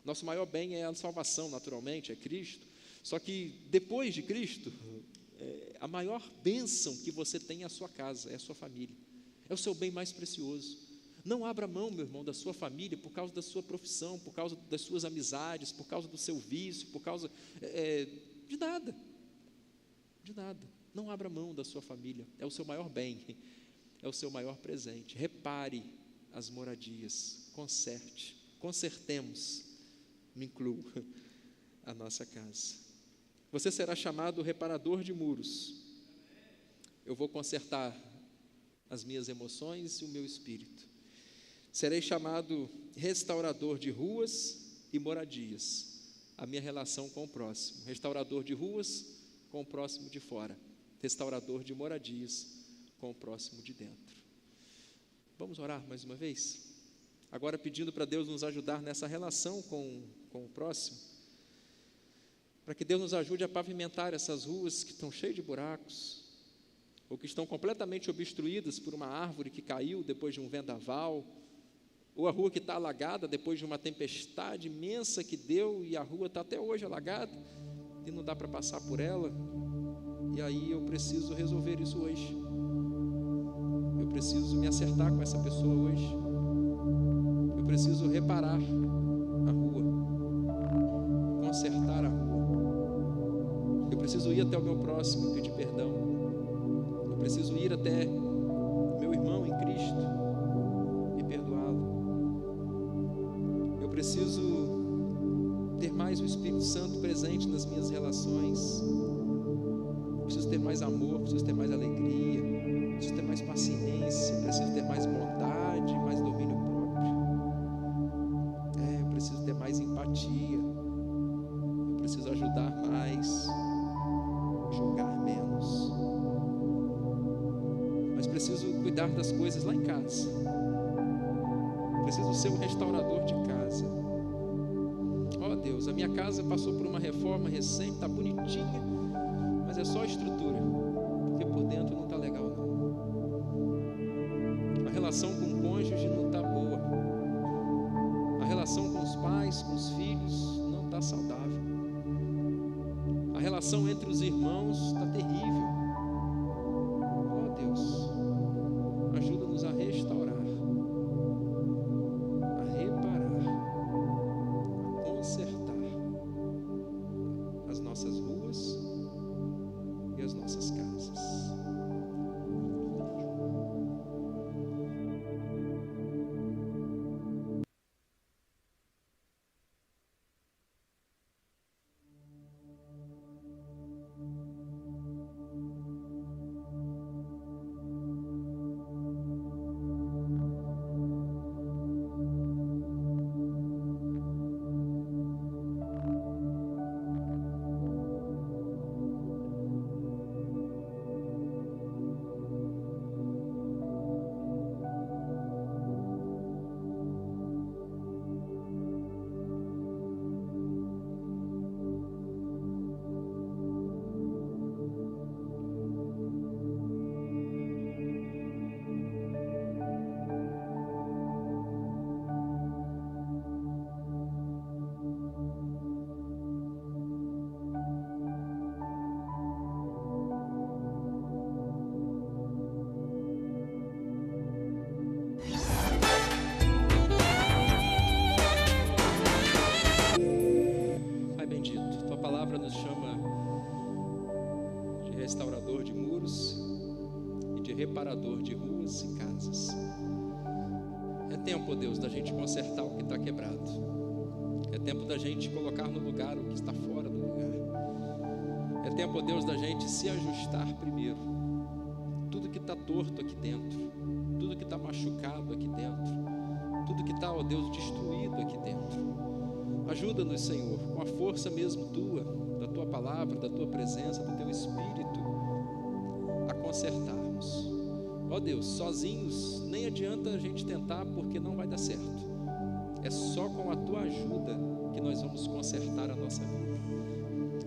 Nosso maior bem é a salvação, naturalmente, é Cristo. Só que depois de Cristo, a maior bênção que você tem é a sua casa, é a sua família. É o seu bem mais precioso. Não abra mão, meu irmão, da sua família por causa da sua profissão, por causa das suas amizades, por causa do seu vício, por causa de nada. De nada. Não abra mão da sua família. É o seu maior bem, é o seu maior presente. Repare as moradias, consertemos, me incluo, a nossa casa. Você será chamado reparador de muros. Eu vou consertar as minhas emoções e o meu espírito. Serei chamado restaurador de ruas e moradias. A minha relação com o próximo. Restaurador de ruas com o próximo de fora. Restaurador de moradias com o próximo de dentro. Vamos orar mais uma vez? Agora pedindo para Deus nos ajudar nessa relação com o próximo, para que Deus nos ajude a pavimentar essas ruas que estão cheias de buracos, ou que estão completamente obstruídas por uma árvore que caiu depois de um vendaval, ou a rua que está alagada depois de uma tempestade imensa que deu, e a rua está até hoje alagada, e não dá para passar por ela, e aí eu preciso resolver isso hoje. Eu preciso me acertar com essa pessoa hoje. Eu preciso reparar a rua, consertar a rua. Eu preciso ir até o meu próximo e pedir perdão. Eu preciso ir até meu irmão em Cristo e perdoá-lo. Eu preciso ter mais o Espírito Santo presente nas minhas relações. Eu preciso ter mais amor, preciso ter mais alegria, preciso ter mais paciência, preciso ter mais bondade, mais domínio próprio. Eu preciso ter mais empatia. Eu preciso ajudar mais, julgar menos. Mas preciso cuidar das coisas lá em casa. Preciso ser um restaurador de casa. Ó Deus, a minha casa passou por uma reforma recente, está bonitinha, mas é só estrutura, porque por dentro não está legal não. A relação com o cônjuge não está boa. A relação com os pais, com os filhos, não está saudável. A relação entre os irmãos está terrível. Ó Deus, ajuda-nos a restaurar, a reparar, a consertar as nossas ruas e as nossas casas. Restaurador de muros e de reparador de ruas e casas. É tempo, Deus, da gente consertar o que está quebrado. É tempo da gente colocar no lugar o que está fora do lugar. É tempo, Deus, da gente se ajustar primeiro. Tudo que está torto aqui dentro, tudo que está machucado aqui dentro, tudo que está, ó Deus, destruído aqui dentro. Ajuda-nos, Senhor, com a força mesmo tua, da tua palavra, da tua presença, do teu Espírito, a consertarmos. Ó Deus, sozinhos nem adianta a gente tentar, porque não vai dar certo. É só com a tua ajuda que nós vamos consertar a nossa vida.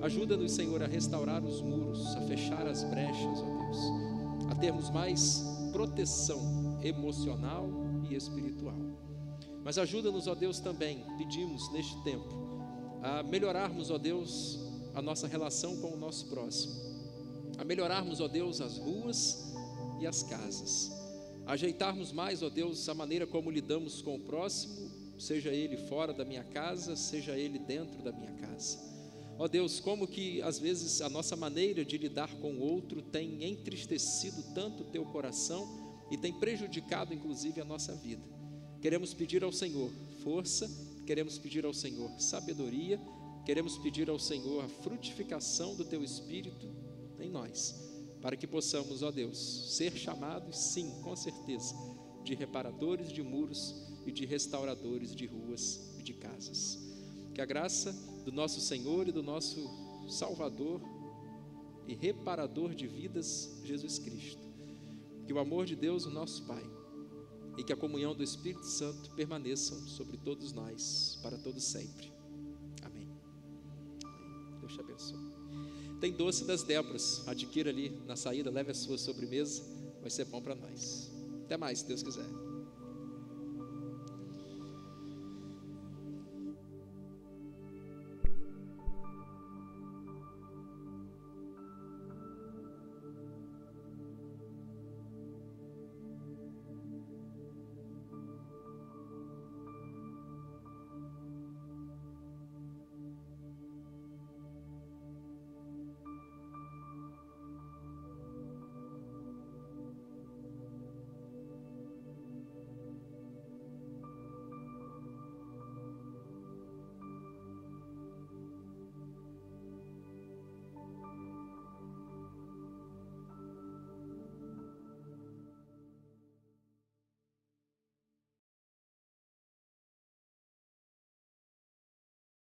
Ajuda-nos, Senhor, a restaurar os muros, a fechar as brechas, ó Deus, a termos mais proteção emocional e espiritual. Mas ajuda-nos, ó Deus, também, pedimos neste tempo, a melhorarmos, ó Deus, a nossa relação com o nosso próximo, a melhorarmos, ó Deus, as ruas e as casas, a ajeitarmos mais, ó Deus, a maneira como lidamos com o próximo, seja ele fora da minha casa, seja ele dentro da minha casa. Ó Deus, como que às vezes a nossa maneira de lidar com o outro tem entristecido tanto o teu coração e tem prejudicado inclusive a nossa vida. Queremos pedir ao Senhor força, queremos pedir ao Senhor sabedoria, queremos pedir ao Senhor a frutificação do teu Espírito em nós, para que possamos, ó Deus, ser chamados, sim, com certeza, de reparadores de muros e de restauradores de ruas e de casas. Que a graça do nosso Senhor e do nosso Salvador e reparador de vidas, Jesus Cristo, que o amor de Deus, o nosso Pai, e que a comunhão do Espírito Santo permaneçam sobre todos nós, para todos sempre. Amém. Deus te abençoe. Tem doce das Déboras, adquira ali na saída, leve a sua sobremesa, vai ser bom para nós. Até mais, se Deus quiser.